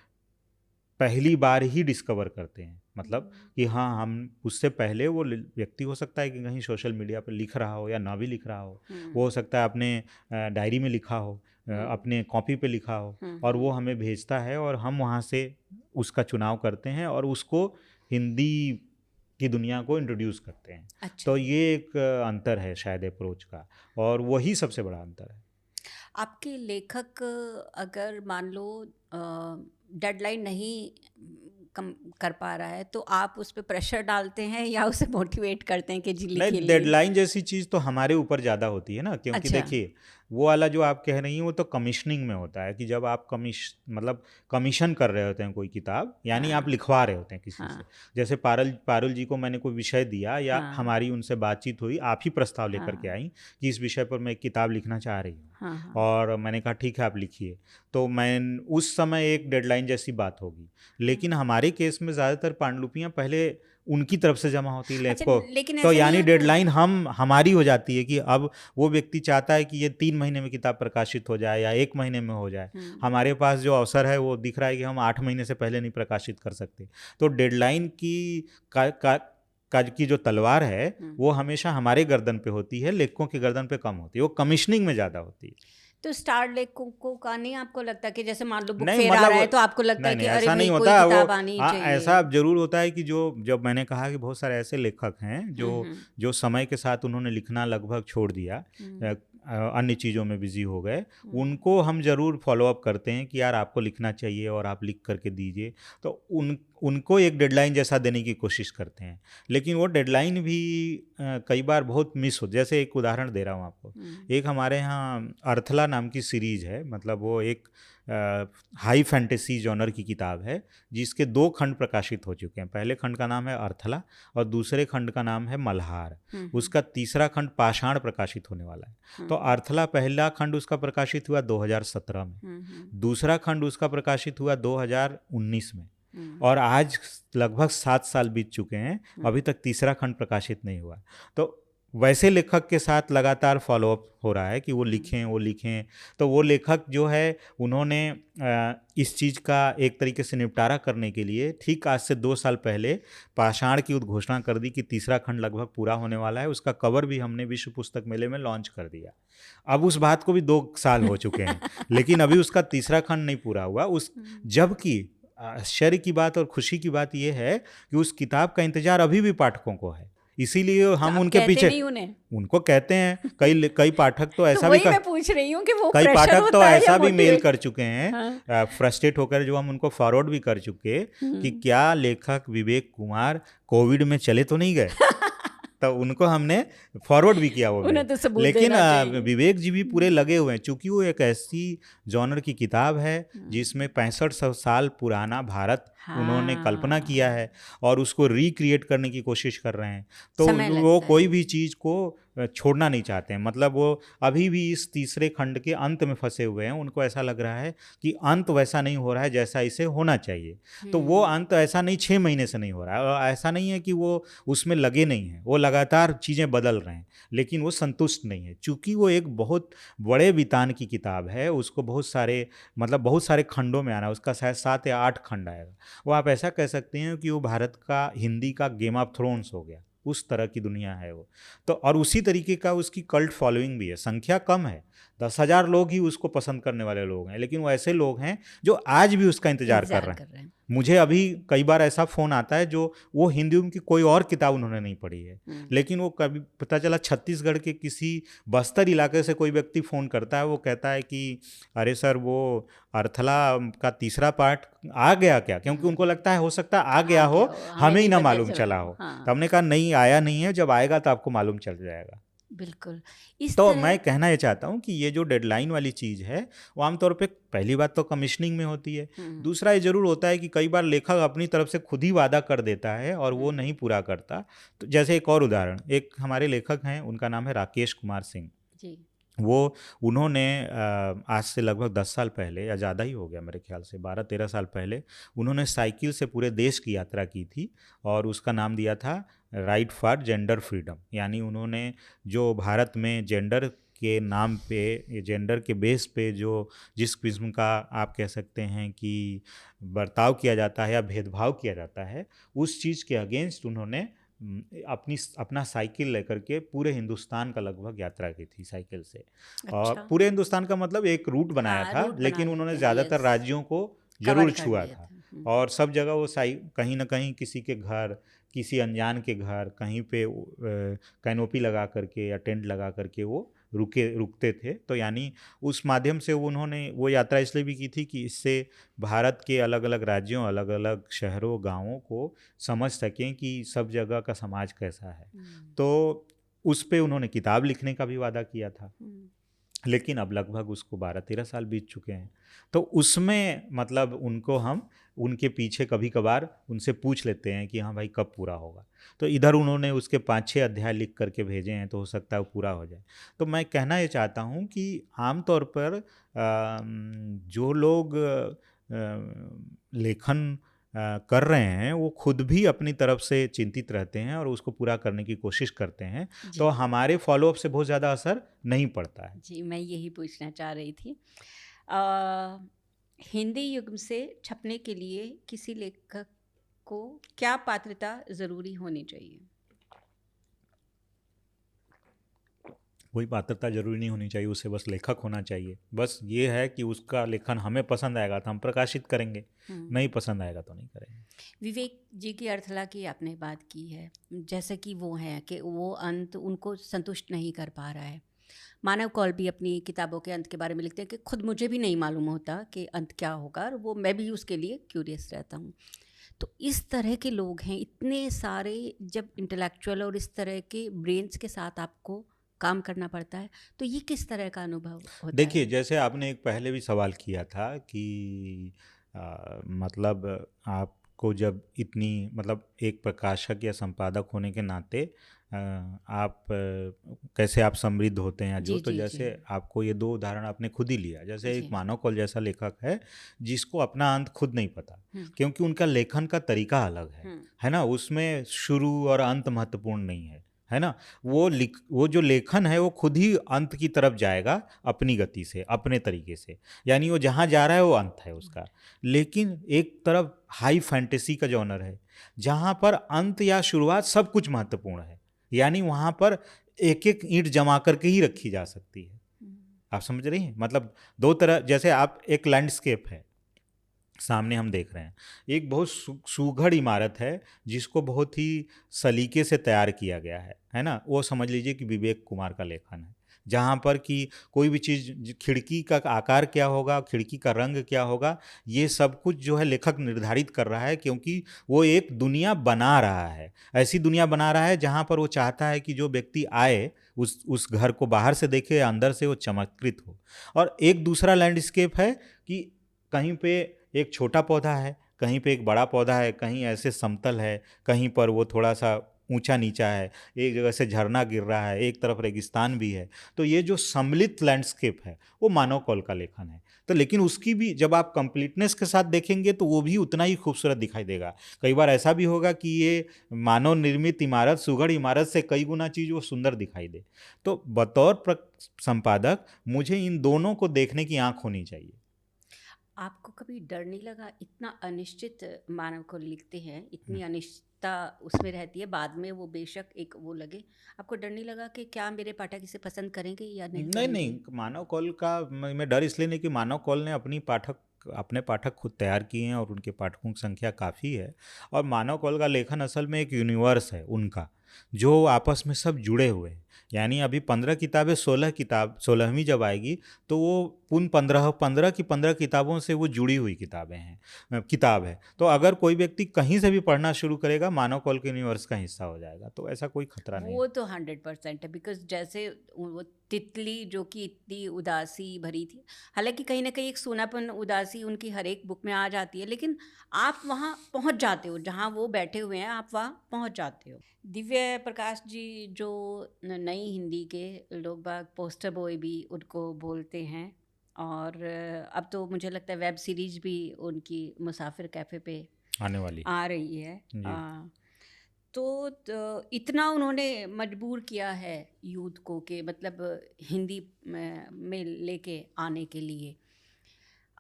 पहली बार ही डिस्कवर करते हैं। मतलब कि हाँ, हम उससे पहले वो व्यक्ति हो सकता है कि कहीं सोशल मीडिया पर लिख रहा हो या ना भी लिख रहा हो, वो हो सकता है अपने डायरी में लिखा हो, अपने कॉपी पे लिखा हो, और वो हमें भेजता है और हम वहाँ से उसका चुनाव करते हैं और उसको हिंदी की दुनिया को इंट्रोड्यूस करते हैं। अच्छा। तो ये एक अंतर है शायद अप्रोच का, और वही सबसे बड़ा अंतर है। आपके लेखक अगर मान लो डेडलाइन नहीं कम कर पा रहा है, तो आप उस पर प्रेशर डालते हैं या उसे मोटिवेट करते हैं कि जी लिखिए? नहीं, डेडलाइन जैसी चीज़ तो हमारे ऊपर ज़्यादा होती है ना, क्योंकि अच्छा। देखिए, वो वाला जो आप कह रही हैं वो तो कमीशनिंग में होता है कि जब आप मतलब कमीशन कर रहे होते हैं कोई किताब, यानी हाँ। आप लिखवा रहे होते हैं किसी हाँ। से। जैसे पारुल जी को मैंने कोई विषय दिया या हाँ। हमारी उनसे बातचीत हुई, आप ही प्रस्ताव लेकर हाँ। के आई कि इस विषय पर मैं एक किताब लिखना चाह रही हूँ, हाँ। और मैंने कहा ठीक है आप लिखिए। तो मैं उस समय एक डेडलाइन जैसी बात होगी, लेकिन हमारे केस में ज़्यादातर पांडुलिपियाँ पहले उनकी तरफ से जमा होती है लेखकों, तो यानी डेडलाइन हमारी हो जाती है कि अब वो व्यक्ति चाहता है कि ये 3 महीने में किताब प्रकाशित हो जाए या 1 महीने में हो जाए। हमारे पास जो अवसर है वो दिख रहा है कि हम 8 महीने से पहले नहीं प्रकाशित कर सकते। तो डेडलाइन की जो तलवार है वो हमेशा हमारे गर्दन पे होती है, लेखकों की गर्दन पे कम होती है, वो कमीशनिंग में ज़्यादा होती है। तो स्टार लेखकों का नहीं आपको लगता कि जैसे मान लो बुक नहीं फेयर आ मतलब रहा है तो आपको लगता है नहीं कि नहीं अरे ऐसा भाई नहीं कोई होता वो। किताब आनी हाँ चाहिए? ऐसा जरूर होता है कि जो जब मैंने कहा कि बहुत सारे ऐसे लेखक हैं जो हम्म जो समय के साथ उन्होंने लिखना लगभग छोड़ दिया, हम्म अन्य चीज़ों में बिजी हो गए, हम्म उनको हम ज़रूर फॉलो अप करते हैं कि यार आपको लिखना चाहिए और आप लिख करके दीजिए। तो उनको एक डेडलाइन जैसा देने की कोशिश करते हैं, लेकिन वो डेडलाइन भी कई बार बहुत मिस हो। जैसे एक उदाहरण दे रहा हूँ आपको, हम्म एक हमारे यहाँ अर्थला नाम की सीरीज है, मतलब वो एक हाई फैंटेसी जॉनर की किताब है जिसके 2 खंड प्रकाशित हो चुके हैं। पहले खंड का नाम है अर्थला और दूसरे खंड का नाम है मल्हार। हम्म उसका तीसरा खंड पाषाण प्रकाशित होने वाला है। तो अर्थला पहला खंड उसका प्रकाशित हुआ 2017 में, हम्म दूसरा खंड उसका प्रकाशित हुआ 2019 में, हम्म और आज लगभग 7 साल बीत चुके हैं, हम्म अभी तक तीसरा खंड प्रकाशित नहीं हुआ। तो वैसे लेखक के साथ लगातार फॉलोअप हो रहा है कि वो लिखें। तो वो लेखक जो है उन्होंने इस चीज़ का एक तरीके से निपटारा करने के लिए ठीक आज से 2 साल पहले पाषाण की उद्घोषणा कर दी कि तीसरा खंड लगभग पूरा होने वाला है। उसका कवर भी हमने विश्व पुस्तक मेले में लॉन्च कर दिया। अब उस बात को भी 2 साल हो चुके हैं, लेकिन अभी उसका तीसरा खंड नहीं पूरा हुआ। जबकि आश्चर्य की बात और खुशी की बात यह है कि उस किताब का इंतजार अभी भी पाठकों को है, इसीलिए तो हम आप उनके कहते पीछे नहीं उन्हें? उनको कहते हैं। कई पाठक तो तो ऐसा भी वही मैं पूछ रही हूँ कि वो कई प्रेशर पाठक तो होता है या ऐसा भी मेल मोटिवेट? कर चुके हैं, हाँ फ्रस्ट्रेट होकर, जो हम उनको फॉरवर्ड भी कर चुके कि क्या लेखक विवेक कुमार कोविड में चले तो नहीं गए। तो उनको हमने फॉरवर्ड भी किया वो मेल। उन्हें तो सबूत लेकिन देना चाहिए। विवेक जी भी पूरे लगे हुए हैं, चूंकि वो एक ऐसी जॉनर की किताब है जिसमें 6500 साल पुराना भारत उन्होंने कल्पना किया है और उसको रिक्रिएट करने की कोशिश कर रहे हैं। तो समय वो लगता कोई है। भी चीज़ को छोड़ना नहीं चाहते हैं। मतलब वो अभी भी इस तीसरे खंड के अंत में फंसे हुए हैं। उनको ऐसा लग रहा है कि अंत वैसा नहीं हो रहा है जैसा इसे होना चाहिए। तो वो अंत ऐसा नहीं 6 महीने से नहीं हो रहा है, और ऐसा नहीं है कि वो उसमें लगे नहीं हैं, वो लगातार चीज़ें बदल रहे हैं, लेकिन वो संतुष्ट नहीं है। चूँकि वो एक बहुत बड़े वितान की किताब है, उसको बहुत सारे खंडों में आना है। उसका शायद 7 या 8 खंड आएगा। वो आप ऐसा कह सकते हैं कि वो भारत का हिंदी का गेम ऑफ थ्रोन्स हो गया, उस तरह की दुनिया है वो। तो और उसी तरीके का उसकी कल्ट फॉलोइंग भी है। संख्या कम है, 10,000 लोग ही उसको पसंद करने वाले लोग हैं, लेकिन वो ऐसे लोग हैं जो आज भी उसका इंतजार कर रहे हैं। मुझे अभी कई बार ऐसा फ़ोन आता है जो वो हिंदी की कोई और किताब उन्होंने नहीं पढ़ी है, लेकिन वो कभी पता चला छत्तीसगढ़ के किसी बस्तर इलाके से कोई व्यक्ति फ़ोन करता है, वो कहता है कि अरे सर वो अर्थला का तीसरा पार्ट आ गया क्या? क्योंकि उनको लगता है हो सकता है आ गया हो, हमें ही ना मालूम चला हो। तो हमने कहा नहीं, आया नहीं है, जब आएगा तो आपको मालूम चल जाएगा। बिल्कुल। तो मैं कहना ये चाहता हूँ कि ये जो डेडलाइन वाली चीज़ है वो आमतौर पे पहली बात तो कमीशनिंग में होती है। दूसरा ये ज़रूर होता है कि कई बार लेखक अपनी तरफ से खुद ही वादा कर देता है और वो नहीं पूरा करता। तो जैसे एक और उदाहरण, एक हमारे लेखक हैं, उनका नाम है राकेश कुमार सिंह जी। उन्होंने आज से लगभग 10 साल पहले या ज़्यादा ही हो गया, मेरे ख्याल से 12-13 साल पहले, उन्होंने साइकिल से पूरे देश की यात्रा की थी और उसका नाम दिया था राइट फॉर जेंडर फ्रीडम। यानी उन्होंने जो भारत में जेंडर के नाम पे, जेंडर के बेस पे जो जिस किस्म का आप कह सकते हैं कि बर्ताव किया जाता है या भेदभाव किया जाता है, उस चीज़ के अगेंस्ट उन्होंने अपना साइकिल लेकर के पूरे हिंदुस्तान का लगभग यात्रा की थी साइकिल से। अच्छा। और पूरे हिंदुस्तान का मतलब एक रूट बनाया था, लेकिन उन्होंने ज़्यादातर राज्यों को जरूर छुआ था और सब जगह वो कहीं ना कहीं किसी के घर, किसी अनजान के घर, कहीं पे कैनोपी लगा करके या टेंट लगा करके वो रुकते थे। तो यानी उस माध्यम से उन्होंने वो यात्रा इसलिए भी की थी कि इससे भारत के अलग अलग राज्यों, अलग अलग शहरों, गांवों को समझ सकें कि सब जगह का समाज कैसा है। तो उस पे उन्होंने किताब लिखने का भी वादा किया था, लेकिन अब लगभग उसको 12-13 साल बीत चुके हैं। तो उसमें मतलब उनको हम उनके पीछे कभी कभार उनसे पूछ लेते हैं कि हाँ भाई कब पूरा होगा। तो इधर उन्होंने उसके 5-6 अध्याय लिख करके भेजे हैं, तो हो सकता है वो पूरा हो जाए। तो मैं कहना ये चाहता हूँ कि आमतौर पर जो लोग लेखन कर रहे हैं वो खुद भी अपनी तरफ से चिंतित रहते हैं और उसको पूरा करने की कोशिश करते हैं, तो हमारे फॉलोअप से बहुत ज़्यादा असर नहीं पड़ता है। जी, मैं यही पूछना चाह रही थी। हिंदी युग से छपने के लिए किसी लेखक को क्या पात्रता ज़रूरी होनी चाहिए? कोई पात्रता जरूरी नहीं होनी चाहिए, उसे बस लेखक होना चाहिए। बस ये है कि उसका लेखन हमें पसंद आएगा तो हम प्रकाशित करेंगे, नहीं पसंद आएगा तो नहीं करेंगे। विवेक जी की अर्थला की आपने बात की है, जैसे कि वो है कि वो अंत उनको संतुष्ट नहीं कर पा रहा है। मानव कौल भी अपनी किताबों के अंत के बारे में लिखते हैं कि खुद मुझे भी नहीं मालूम होता कि अंत क्या होगा, और वो मैं भी उसके लिए क्यूरियस रहता हूँ। तो इस तरह के लोग हैं इतने सारे, जब इंटेलेक्चुअल और इस तरह के ब्रेन्स के साथ आपको काम करना पड़ता है, तो ये किस तरह का अनुभव होता है? देखिए, जैसे आपने एक पहले भी सवाल किया था कि मतलब आपको जब इतनी, मतलब एक प्रकाशक या संपादक होने के नाते आप कैसे आप समृद्ध होते हैं या जो, तो जैसे आपको ये 2 उदाहरण आपने खुद ही लिया। जैसे एक मानव कौल जैसा लेखक है जिसको अपना अंत खुद नहीं पता, क्योंकि उनका लेखन का तरीका अलग है ना, उसमें शुरू और अंत महत्वपूर्ण नहीं है ना। वो जो लेखन है वो खुद ही अंत की तरफ जाएगा अपनी गति से, अपने तरीके से, यानी वो जहाँ जा रहा है वो अंत है उसका। लेकिन एक तरफ हाई फैंटेसी का जॉनर है जहाँ पर अंत या शुरुआत सब कुछ महत्वपूर्ण है, यानी वहाँ पर एक एक ईंट जमा करके ही रखी जा सकती है। आप समझ रही हैं? मतलब 2 तरह, जैसे आप एक लैंडस्केप है सामने हम देख रहे हैं, एक बहुत सुघड़ इमारत है जिसको बहुत ही सलीके से तैयार किया गया है ना। वो समझ लीजिए कि विवेक कुमार का लेखन है, जहाँ पर कि कोई भी चीज़, खिड़की का आकार क्या होगा, खिड़की का रंग क्या होगा, ये सब कुछ जो है लेखक निर्धारित कर रहा है, क्योंकि वो एक दुनिया बना रहा है, ऐसी दुनिया बना रहा है जहाँ पर वो चाहता है कि जो व्यक्ति आए उस घर को बाहर से देखे, अंदर से वो चमत्कृत हो। और एक दूसरा लैंडस्केप है कि कहीं पे एक छोटा पौधा है, कहीं पे एक बड़ा पौधा है, कहीं ऐसे समतल है, कहीं पर वो थोड़ा सा ऊंचा नीचा है, एक जगह से झरना गिर रहा है, एक तरफ रेगिस्तान भी है। तो ये जो सम्मिलित लैंडस्केप है वो मानव कौल का लेखन है। तो लेकिन उसकी भी जब आप कंप्लीटनेस के साथ देखेंगे तो वो भी उतना ही खूबसूरत दिखाई देगा। कई बार ऐसा भी होगा कि ये मानव निर्मित इमारत, सुघड़ इमारत से कई गुना चीज़ वो सुंदर दिखाई दे। तो बतौर संपादक मुझे इन दोनों को देखने की आँख होनी चाहिए। आपको कभी डर नहीं लगा? इतना अनिश्चित मानव को लिखते हैं, इतनी अनिश्चितता उसमें रहती है, बाद में वो बेशक एक वो लगे, आपको डर नहीं लगा कि क्या मेरे पाठक इसे पसंद करेंगे या नहीं? नहीं, मानव कौल का मैं डर इसलिए नहीं कि मानव कौल ने अपने पाठक खुद तैयार किए हैं और उनके पाठकों की संख्या काफ़ी है। और मानव कौल का लेखन असल में एक यूनिवर्स है उनका, जो आपस में सब जुड़े हुए हैं। यानी अभी 15 किताबें, 16वीं जब आएगी तो वो उन 15 की 15 किताबों से वो जुड़ी हुई किताब है। तो अगर कोई व्यक्ति कहीं से भी पढ़ना शुरू करेगा, मानव कौल के यूनिवर्स का हिस्सा हो जाएगा, तो ऐसा कोई खतरा नहीं। वो तो 100% है, बिकॉज जैसे वो तितली जो कि इतनी उदासी भरी थी, हालांकि कहीं ना कहीं एक सूनापन, उदासी उनकी हर एक बुक में आ जाती है, लेकिन आप वहाँ पहुँच जाते हो, जहाँ वो बैठे हुए हैं आप वहाँ पहुँच जाते हो। दिव्य प्रकाश जी, जो नई हिंदी के लोग बाग पोस्टर बॉय भी उनको बोलते हैं, और अब तो मुझे लगता है वेब सीरीज भी उनकी मुसाफिर कैफ़े पे आने वाली आ रही है। तो इतना उन्होंने मजबूर किया है यूथ को कि मतलब हिंदी में लेके आने के लिए।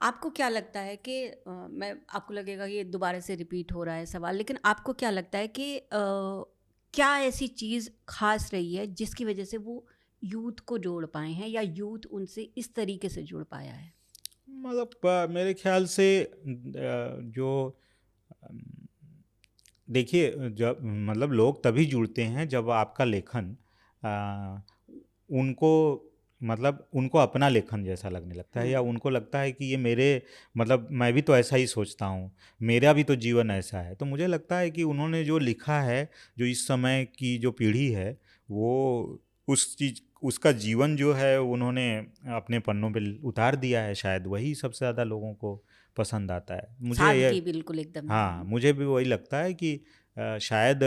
आपको क्या लगता है कि मैं आपको लगेगा ये दोबारा से रिपीट हो रहा है सवाल, लेकिन आपको क्या लगता है कि क्या ऐसी चीज़ खास रही है जिसकी वजह से वो यूथ को जोड़ पाए हैं, या यूथ उनसे इस तरीके से जुड़ पाया है? मतलब मेरे ख्याल से जो देखिए, जब मतलब लोग तभी जुड़ते हैं जब आपका लेखन उनको अपना लेखन जैसा लगने लगता है, या उनको लगता है कि ये मेरे, मतलब मैं भी तो ऐसा ही सोचता हूँ, मेरा भी तो जीवन ऐसा है। तो मुझे लगता है कि उन्होंने जो लिखा है, जो इस समय की जो पीढ़ी है, वो उसका जीवन जो है उन्होंने अपने पन्नों पे उतार दिया है। शायद वही सबसे ज़्यादा लोगों को पसंद आता है। मुझे बिल्कुल एकदम। हाँ, मुझे भी वही लगता है कि शायद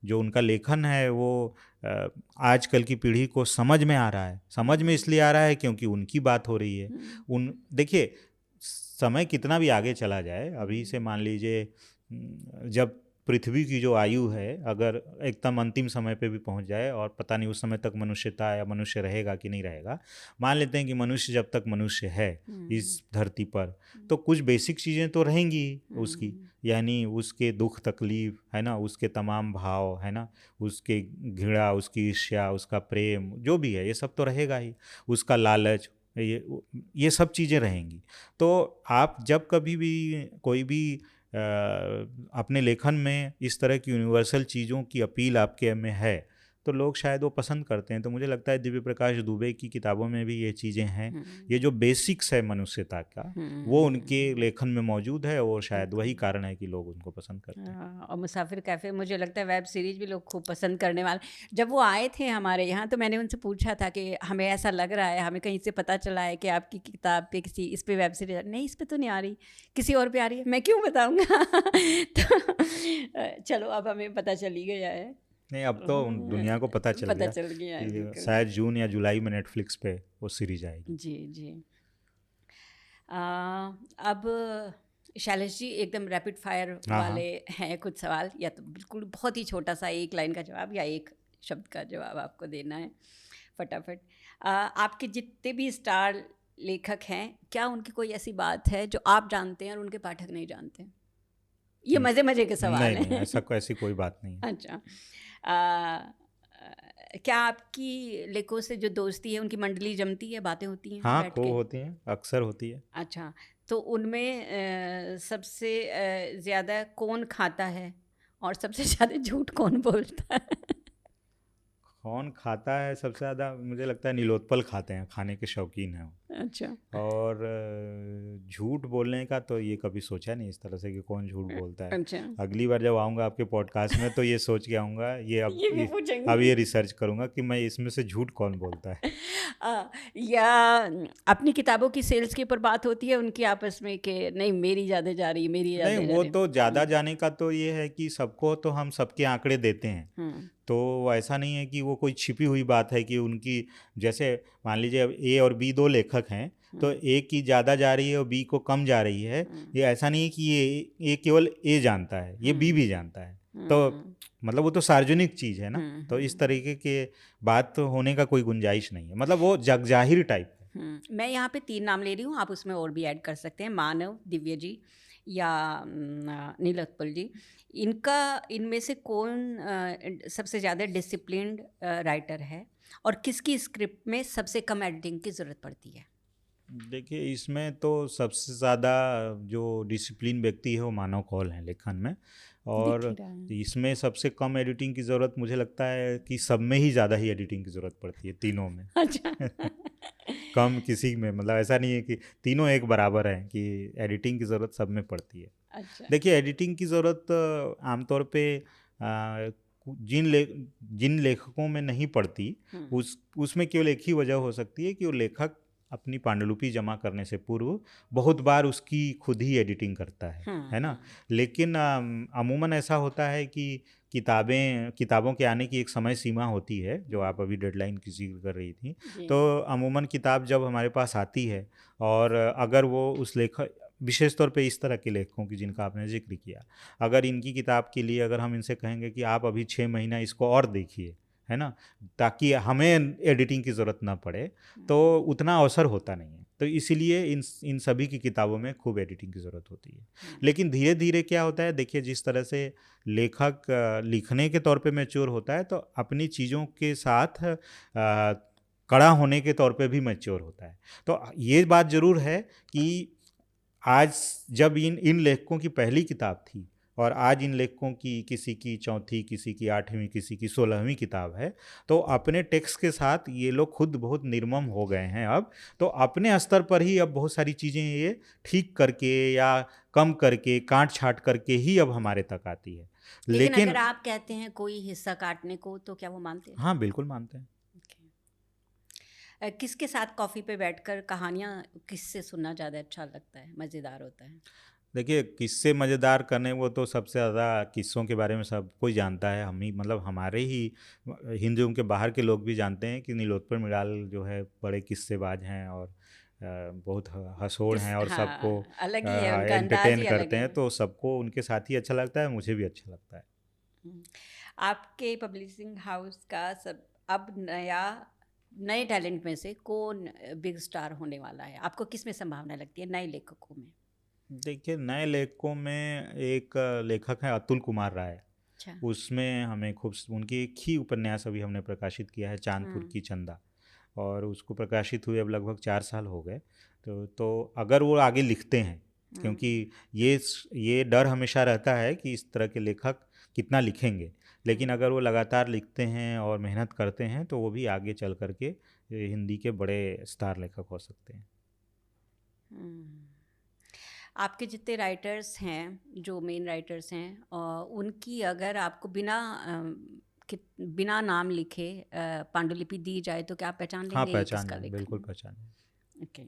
जो उनका लेखन है वो आजकल की पीढ़ी को समझ में आ रहा है। समझ में इसलिए आ रहा है क्योंकि उनकी बात हो रही है। देखिए, समय कितना भी आगे चला जाए, अभी से मान लीजिए जब पृथ्वी की जो आयु है अगर एकदम अंतिम समय पे भी पहुंच जाए और पता नहीं उस समय तक मनुष्यता या मनुष्य रहेगा कि नहीं रहेगा, मान लेते हैं कि मनुष्य जब तक मनुष्य है इस धरती पर, तो कुछ बेसिक चीज़ें तो रहेंगी उसकी, यानी उसके दुख तकलीफ है ना, उसके तमाम भाव है ना, उसके घृणा, उसकी ईर्ष्या, उसका प्रेम, जो भी है ये सब तो रहेगा ही, उसका लालच, ये सब चीज़ें रहेंगी। तो आप जब कभी भी कोई भी अपने लेखन में इस तरह की यूनिवर्सल चीज़ों की अपील आपके में है तो लोग शायद वो पसंद करते हैं। तो मुझे लगता है दिव्य प्रकाश दुबे की किताबों में भी ये चीज़ें हैं, ये जो बेसिक्स है मनुष्यता का वो उनके लेखन में मौजूद है और शायद वही कारण है कि लोग उनको पसंद करते हैं। और मुसाफिर कैफ़े मुझे लगता है वेब सीरीज़ भी लोग खूब पसंद करने वाले। जब वो आए थे हमारे यहाँ तो मैंने उनसे पूछा था कि हमें ऐसा लग रहा है, हमें कहीं से पता चला है कि आपकी किताब पे किसी इस पे वेब सीरीज, नहीं इस पे तो नहीं आ रही, किसी और पे आ रही है, मैं क्यों बताऊँगा तो चलो अब हमें पता चल ही गया है। नहीं, अब तो दुनिया को पता चल गया कि शायद जून या जुलाई में नेटफ्लिक्स पे वो सीरीज आएगी। जी जी। अब शैलेश जी एकदम रैपिड फायर वाले हैं कुछ सवाल, या तो बिल्कुल बहुत ही छोटा सा एक लाइन का जवाब या एक शब्द का जवाब आपको देना है फटाफट। आपके जितने भी स्टार लेखक हैं, क्या उनकी कोई ऐसी बात है जो आप जानते हैं और उनके पाठक नहीं जानते हैं? ये मज़े मज़े के सवाल हैं। नहीं, ऐसी कोई बात नहीं है। अच्छा, क्या आपकी लेखकों से जो दोस्ती है उनकी मंडली जमती है, बातें होती हैं? हाँ, खूब होती हैं, अक्सर होती है। अच्छा, तो उनमें सबसे ज़्यादा कौन खाता है और सबसे ज़्यादा झूठ कौन बोलता है? कौन खाता है सबसे ज़्यादा? मुझे लगता है नीलोत्पल खाते हैं, खाने के शौकीन हैं। अच्छा। और झूठ बोलने का तो ये कभी सोचा नहीं इस तरह से कि कौन झूठ बोलता है। अच्छा। अगली बार जब आऊँगा आपके पॉडकास्ट में तो ये सोच के आऊँगा, अब ये रिसर्च करूँगा कि मैं इसमें से झूठ कौन बोलता है। या अपनी किताबों की सेल्स के ऊपर बात होती है उनकी आपस में कि नहीं मेरी ज़्यादा जा रही है, मेरी ज़्यादा जा रही है? नहीं, वो तो ज़्यादा जाने का तो ये है कि सबको तो हम सबके आंकड़े देते हैं, तो ऐसा नहीं है कि वो कोई छिपी हुई बात है कि उनकी, जैसे मान लीजिए अब ए और बी दो लेखक हैं तो ए की ज़्यादा जा रही है और बी को कम जा रही है, ये ऐसा नहीं है कि ये केवल ए जानता है, ये बी भी जानता है, तो मतलब वो तो सार्वजनिक चीज़ है ना, तो इस तरीके के बात तो होने का कोई गुंजाइश नहीं है, मतलब वो जगजाहिर टाइप है। मैं यहाँ पे 3 नाम ले रही हूँ, आप उसमें और भी ऐड कर सकते हैं, मानव, दिव्य जी या नीलोत्पल जी। इनमें से कौन सबसे ज़्यादा डिसिप्लिन्ड राइटर है और किसकी स्क्रिप्ट में सबसे कम एडिटिंग की ज़रूरत पड़ती है? देखिए, इसमें तो सबसे ज़्यादा जो डिसिप्लिन व्यक्ति है वो मानव कौल है लेखन में, और इसमें सबसे कम एडिटिंग की ज़रूरत मुझे लगता है कि सब में ही ज़्यादा ही एडिटिंग की ज़रूरत पड़ती है, तीनों में। अच्छा। कम किसी में, मतलब ऐसा नहीं है कि तीनों एक बराबर हैं कि एडिटिंग की ज़रूरत सब में पड़ती है। अच्छा। देखिए, एडिटिंग की ज़रूरत आमतौर पे जिन लेखकों में नहीं पड़ती उसमें केवल एक ही वजह हो सकती है कि वो लेखक अपनी पांडुलिपि जमा करने से पूर्व बहुत बार उसकी खुद ही एडिटिंग करता है ना। लेकिन अमूमन ऐसा होता है कि किताबों के आने की एक समय सीमा होती है, जो आप अभी डेडलाइन की जिक्र कर रही थी, तो अमूमन किताब जब हमारे पास आती है और अगर वो उस लेखक, विशेष तौर पे इस तरह के लेखकों की जिनका आपने जिक्र किया, अगर इनकी किताब के लिए अगर हम इनसे कहेंगे कि आप अभी 6 महीना इसको और देखिए, है ना, ताकि हमें एडिटिंग की ज़रूरत ना पड़े, तो उतना अवसर होता नहीं है, तो इसीलिए इन सभी की किताबों में खूब एडिटिंग की ज़रूरत होती है। लेकिन धीरे धीरे क्या होता है, देखिए जिस तरह से लेखक लिखने के तौर पे मैच्योर होता है तो अपनी चीज़ों के साथ कड़ा होने के तौर पे भी मैच्योर होता है। तो ये बात ज़रूर है कि आज जब इन लेखकों की पहली किताब थी और आज इन लेखकों की किसी की 4वीं, किसी की 8वीं, किसी की 16वीं किताब है, तो अपने टेक्स्ट के साथ ये लोग खुद बहुत निर्मम हो गए हैं अब, तो अपने स्तर पर ही अब बहुत सारी चीज़ें ये ठीक करके या कम करके, काट छाट करके ही अब हमारे तक आती है। लेकिन अगर आप कहते हैं कोई हिस्सा काटने को, तो क्या वो मानते हैं? हाँ, बिल्कुल मानते हैं। किसके साथ कॉफ़ी पे बैठकर कहानियाँ, किससे सुनना ज़्यादा अच्छा लगता है, मज़ेदार होता है? देखिए, किस्से मज़ेदार करने, वो तो सबसे ज़्यादा किस्सों के बारे में सब कोई जानता है, हम ही, मतलब हमारे ही हिंदुओं के बाहर के लोग भी जानते हैं कि नीलोत्पल मृणाल जो है बड़े किस्सेबाज हैं और बहुत हंसोड़ हैं और सबको अलग ही है, उनका अंदाज एंटरटेन ही अलग करते हैं, है। तो सबको उनके साथ ही अच्छा लगता है, मुझे भी अच्छा लगता है। आपके पब्लिशिंग हाउस का सब अब नए टैलेंट में से कौन बिग स्टार होने वाला है? आपको किस में संभावना लगती है नए लेखकों में? देखिए, नए लेखकों में एक लेखक है अतुल कुमार राय। अच्छा। उसमें हमें खूब उनकी एक ही उपन्यास अभी हमने प्रकाशित किया है, चांदपुर की चंदा, और उसको प्रकाशित हुए अब लगभग 4 साल हो गए। तो अगर वो आगे लिखते हैं, क्योंकि ये डर हमेशा रहता है कि इस तरह के लेखक कितना लिखेंगे, लेकिन अगर वो लगातार लिखते हैं और मेहनत करते हैं तो वो भी आगे चल करके हिंदी के बड़े स्टार लेखक हो सकते हैं। आपके जितने राइटर्स हैं, जो मेन राइटर्स हैं, उनकी अगर आपको बिना नाम लिखे पांडुलिपि दी जाए तो क्या आप पहचान लेंगे? हाँ, ये पहचान किसका लेंगे, लेखन बिल्कुल है? पहचान लेंगे। ओके।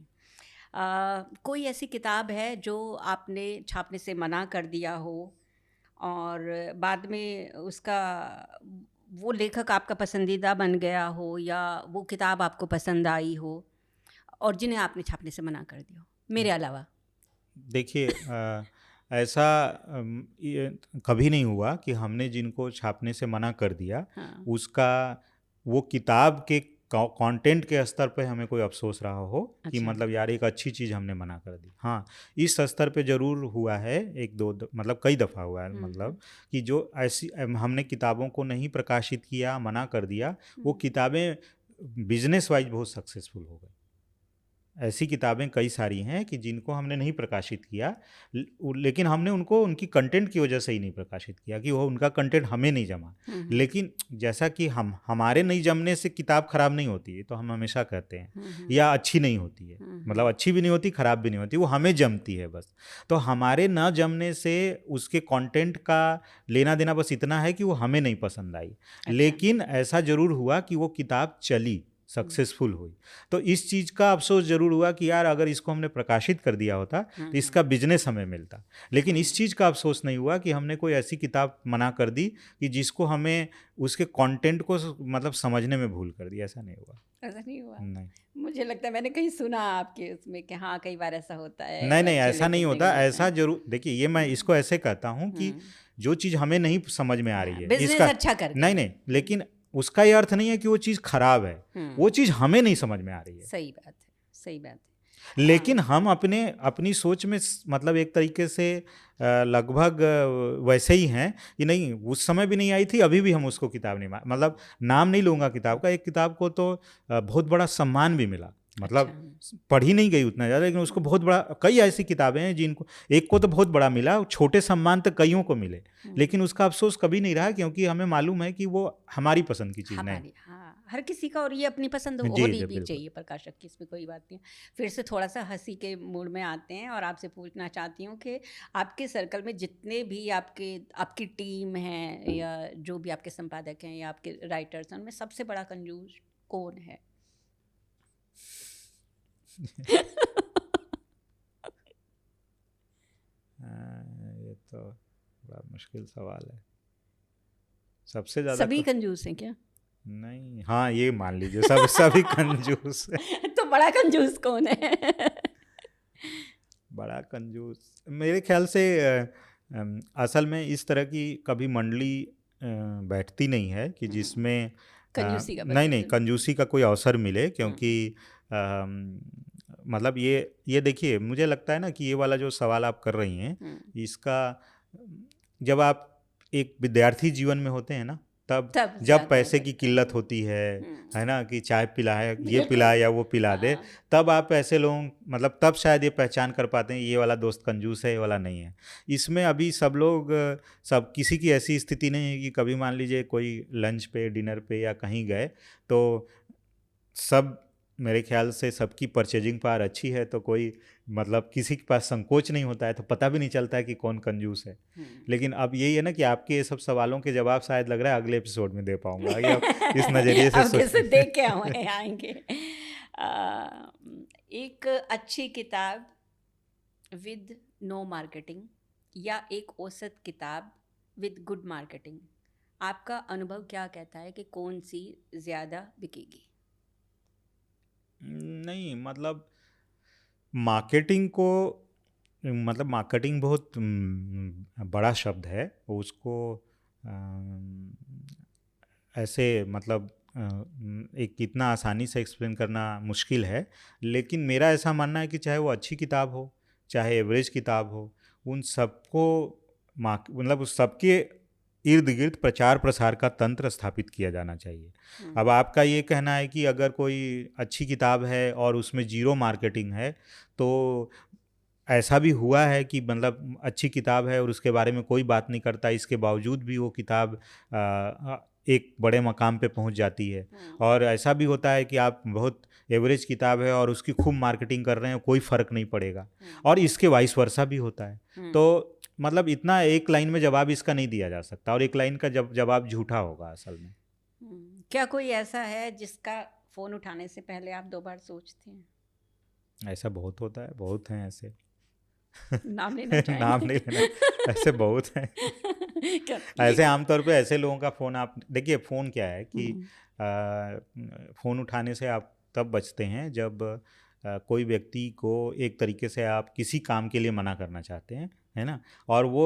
कोई ऐसी किताब है जो आपने छापने से मना कर दिया हो और बाद में उसका वो लेखक आपका पसंदीदा बन गया हो, या वो किताब आपको पसंद आई हो और जिन्हें आपने छापने से मना कर दिया हो, मेरे अलावा? देखिए, ऐसा ये कभी नहीं हुआ कि हमने जिनको छापने से मना कर दिया, हाँ। उसका वो किताब के कंटेंट के स्तर पे हमें कोई अफसोस रहा हो कि अच्छा। मतलब यार एक अच्छी चीज़ हमने मना कर दी। हाँ, इस स्तर पे ज़रूर हुआ है, एक दो मतलब कई दफ़ा हुआ है, मतलब कि जो ऐसी हमने किताबों को नहीं प्रकाशित किया, मना कर दिया, वो किताबें बिजनेस वाइज बहुत सक्सेसफुल हो गई। ऐसी किताबें कई सारी हैं कि जिनको हमने नहीं प्रकाशित किया, लेकिन हमने उनको उनकी कंटेंट की वजह से ही नहीं प्रकाशित किया कि वो उनका कंटेंट हमें नहीं जमा। लेकिन जैसा कि हमारे नहीं जमने से किताब खराब नहीं होती है, तो हम हमेशा कहते हैं, या अच्छी नहीं होती है, मतलब अच्छी भी नहीं होती, खराब भी नहीं होती, वो हमें जमती है बस। तो हमारे न जमने से उसके कंटेंट का लेना देना बस इतना है कि वो हमें नहीं पसंद आई। लेकिन ऐसा ज़रूर हुआ कि वो किताब चली, सक्सेसफुल हुई, तो इस चीज़ का अफसोस ज़रूर हुआ कि यार अगर इसको हमने प्रकाशित कर दिया होता तो इसका बिजनेस हमें मिलता। लेकिन इस चीज़ का अफसोस नहीं हुआ कि हमने कोई ऐसी किताब मना कर दी कि जिसको हमें उसके कंटेंट को मतलब समझने में भूल कर दिया। ऐसा नहीं हुआ। ऐसा नहीं हुआ? नहीं, मुझे लगता है मैंने कहीं सुना आपके उसमें कि हाँ, कई बार ऐसा होता है, नहीं, नहीं, अच्छे ऐसा नहीं लेखक होता। नहीं ऐसा मिलते जरूर, देखिए, ये मैं इसको ऐसे कहता हूँ कि जो चीज़ हमें नहीं समझ में आ रही है, बिजनेस इसका अच्छा करके। नहीं, लेकिन उसका ये अर्थ नहीं है कि वो चीज़ खराब है, वो चीज़ हमें नहीं समझ में आ रही है। सही बात है, सही बात है। लेकिन हम अपनी सोच में मतलब एक तरीके से लगभग वैसे ही हैं कि नहीं, उस समय भी नहीं आई थी, अभी भी हम उसको किताब नहीं मतलब नाम नहीं लूँगा किताब का, एक किताब को तो बहुत बड़ा सम्मान भी मिला, मतलब पढ़ी नहीं गई उतना ज़्यादा, लेकिन उसको बहुत बड़ा, कई ऐसी किताबें हैं जिनको एक को तो बहुत बड़ा मिला, छोटे सम्मान तो कईयों को मिले, लेकिन उसका अफसोस कभी नहीं रहा, क्योंकि हमें मालूम है कि वो हमारी पसंद की चीज़ नहीं। हाँ, हर किसी का, और ये अपनी पसंद जी, होनी जी, भी बिल्कुल। चाहिए प्रकाशक की, इसमें कोई बात नहीं। फिर से थोड़ा सा हंसी के मूड में आते हैं और आपसे पूछना चाहती हूँ कि आपके सर्कल में जितने भी आपकी टीम है, या जो भी आपके संपादक हैं या आपके राइटर्स हैं, उनमें सबसे बड़ा कंजूस कौन है? ये तो बड़ा मुश्किल सवाल है। सबसे ज़्यादा सभी कंजूस हैं क्या? नहीं, हाँ, ये मान लीजिए सभी कंजूस है। तो बड़ा कंजूस कौन है? बड़ा कंजूस मेरे ख्याल से असल में इस तरह की कभी मंडली बैठती नहीं है कि जिसमें कंजूसी का नहीं, कंजूसी का कोई अवसर मिले, क्योंकि मतलब ये देखिए, मुझे लगता है ना कि ये वाला जो सवाल आप कर रही हैं, इसका जब आप एक विद्यार्थी जीवन में होते हैं ना, तब जब पैसे की किल्लत होती है ना, कि चाय पिलाए, ये पिलाए या वो पिला दे, तब आप ऐसे लोगों, मतलब तब शायद ये पहचान कर पाते हैं ये वाला दोस्त कंजूस है, ये वाला नहीं है। इसमें अभी सब किसी की ऐसी स्थिति नहीं है कि कभी मान लीजिए कोई लंच पे, डिनर पे या कहीं गए, तो सब, मेरे ख्याल से सबकी परचेजिंग पावर अच्छी है, तो कोई मतलब किसी के पास संकोच नहीं होता है, तो पता भी नहीं चलता है कि कौन कंजूस है। लेकिन अब यही है ना कि आपके ये सब सवालों के जवाब शायद लग रहा है अगले एपिसोड में दे पाऊंगा, इस नज़रिए से देख के हम आएंगे। एक अच्छी किताब विद नो मार्केटिंग या एक औसत किताब विद गुड मार्केटिंग, आपका अनुभव क्या कहता है कि कौन सी ज़्यादा बिकेगी? नहीं, मतलब मार्केटिंग को, मतलब मार्केटिंग बहुत बड़ा शब्द है, उसको ऐसे मतलब एक इतना आसानी से एक्सप्लेन करना मुश्किल है। लेकिन मेरा ऐसा मानना है कि चाहे वो अच्छी किताब हो, चाहे एवरेज किताब हो, उन सबको मतलब उस सबके इर्द गिर्द प्रचार प्रसार का तंत्र स्थापित किया जाना चाहिए। अब आपका ये कहना है कि अगर कोई अच्छी किताब है और उसमें जीरो मार्केटिंग है, तो ऐसा भी हुआ है कि मतलब अच्छी किताब है और उसके बारे में कोई बात नहीं करता, इसके बावजूद भी वो किताब एक बड़े मकाम पे पहुंच जाती है। और ऐसा भी होता है कि आप बहुत एवरेज किताब है और उसकी खूब मार्केटिंग कर रहे हैं, कोई फ़र्क नहीं पड़ेगा। और इसके वाइस वर्सा भी होता है। तो मतलब इतना एक लाइन में जवाब इसका नहीं दिया जा सकता, और एक लाइन का जवाब झूठा होगा असल में। क्या कोई ऐसा है जिसका फ़ोन उठाने से पहले आप 2 बार सोचते हैं? ऐसा बहुत होता है, बहुत हैं ऐसे। नाम लेना चाहेंगे? नाम नहीं लेना, ऐसे बहुत हैं। ऐसे आमतौर पे ऐसे लोगों का फ़ोन, आप देखिए फ़ोन क्या है कि फ़ोन उठाने से आप तब बचते हैं जब कोई व्यक्ति को एक तरीके से आप किसी काम के लिए मना करना चाहते हैं, है ना, और वो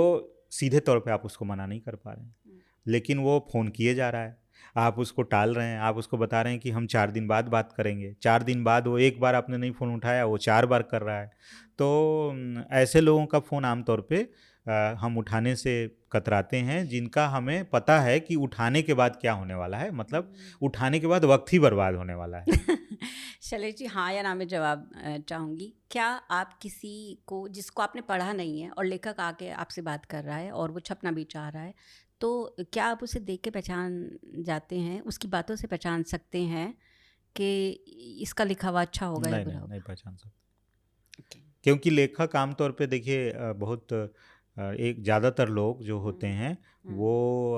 सीधे तौर पे आप उसको मना नहीं कर पा रहे हैं, लेकिन वो फ़ोन किए जा रहा है, आप उसको टाल रहे हैं, आप उसको बता रहे हैं कि हम 4 दिन बाद बात करेंगे, 4 दिन बाद वो एक बार आपने नहीं फ़ोन उठाया, वो 4 बार कर रहा है। तो ऐसे लोगों का फ़ोन आमतौर पे हम उठाने से कतराते हैं, जिनका हमें पता है कि उठाने के बाद क्या होने वाला है, मतलब उठाने के बाद वक्त ही बर्बाद होने वाला है। शैलेश जी, हाँ या ना में जवाब चाहूँगी। क्या आप किसी को, जिसको आपने पढ़ा नहीं है और लेखक आके आपसे बात कर रहा है और वो छपना भी चाह रहा है, तो क्या आप उसे देख के पहचान जाते हैं, उसकी बातों से पहचान सकते हैं कि इसका लिखा हुआ अच्छा होगा या बुरा होगा? नहीं पहचान सकते, क्योंकि लेखक आमतौर पे देखिए बहुत एक ज़्यादातर लोग जो होते हैं वो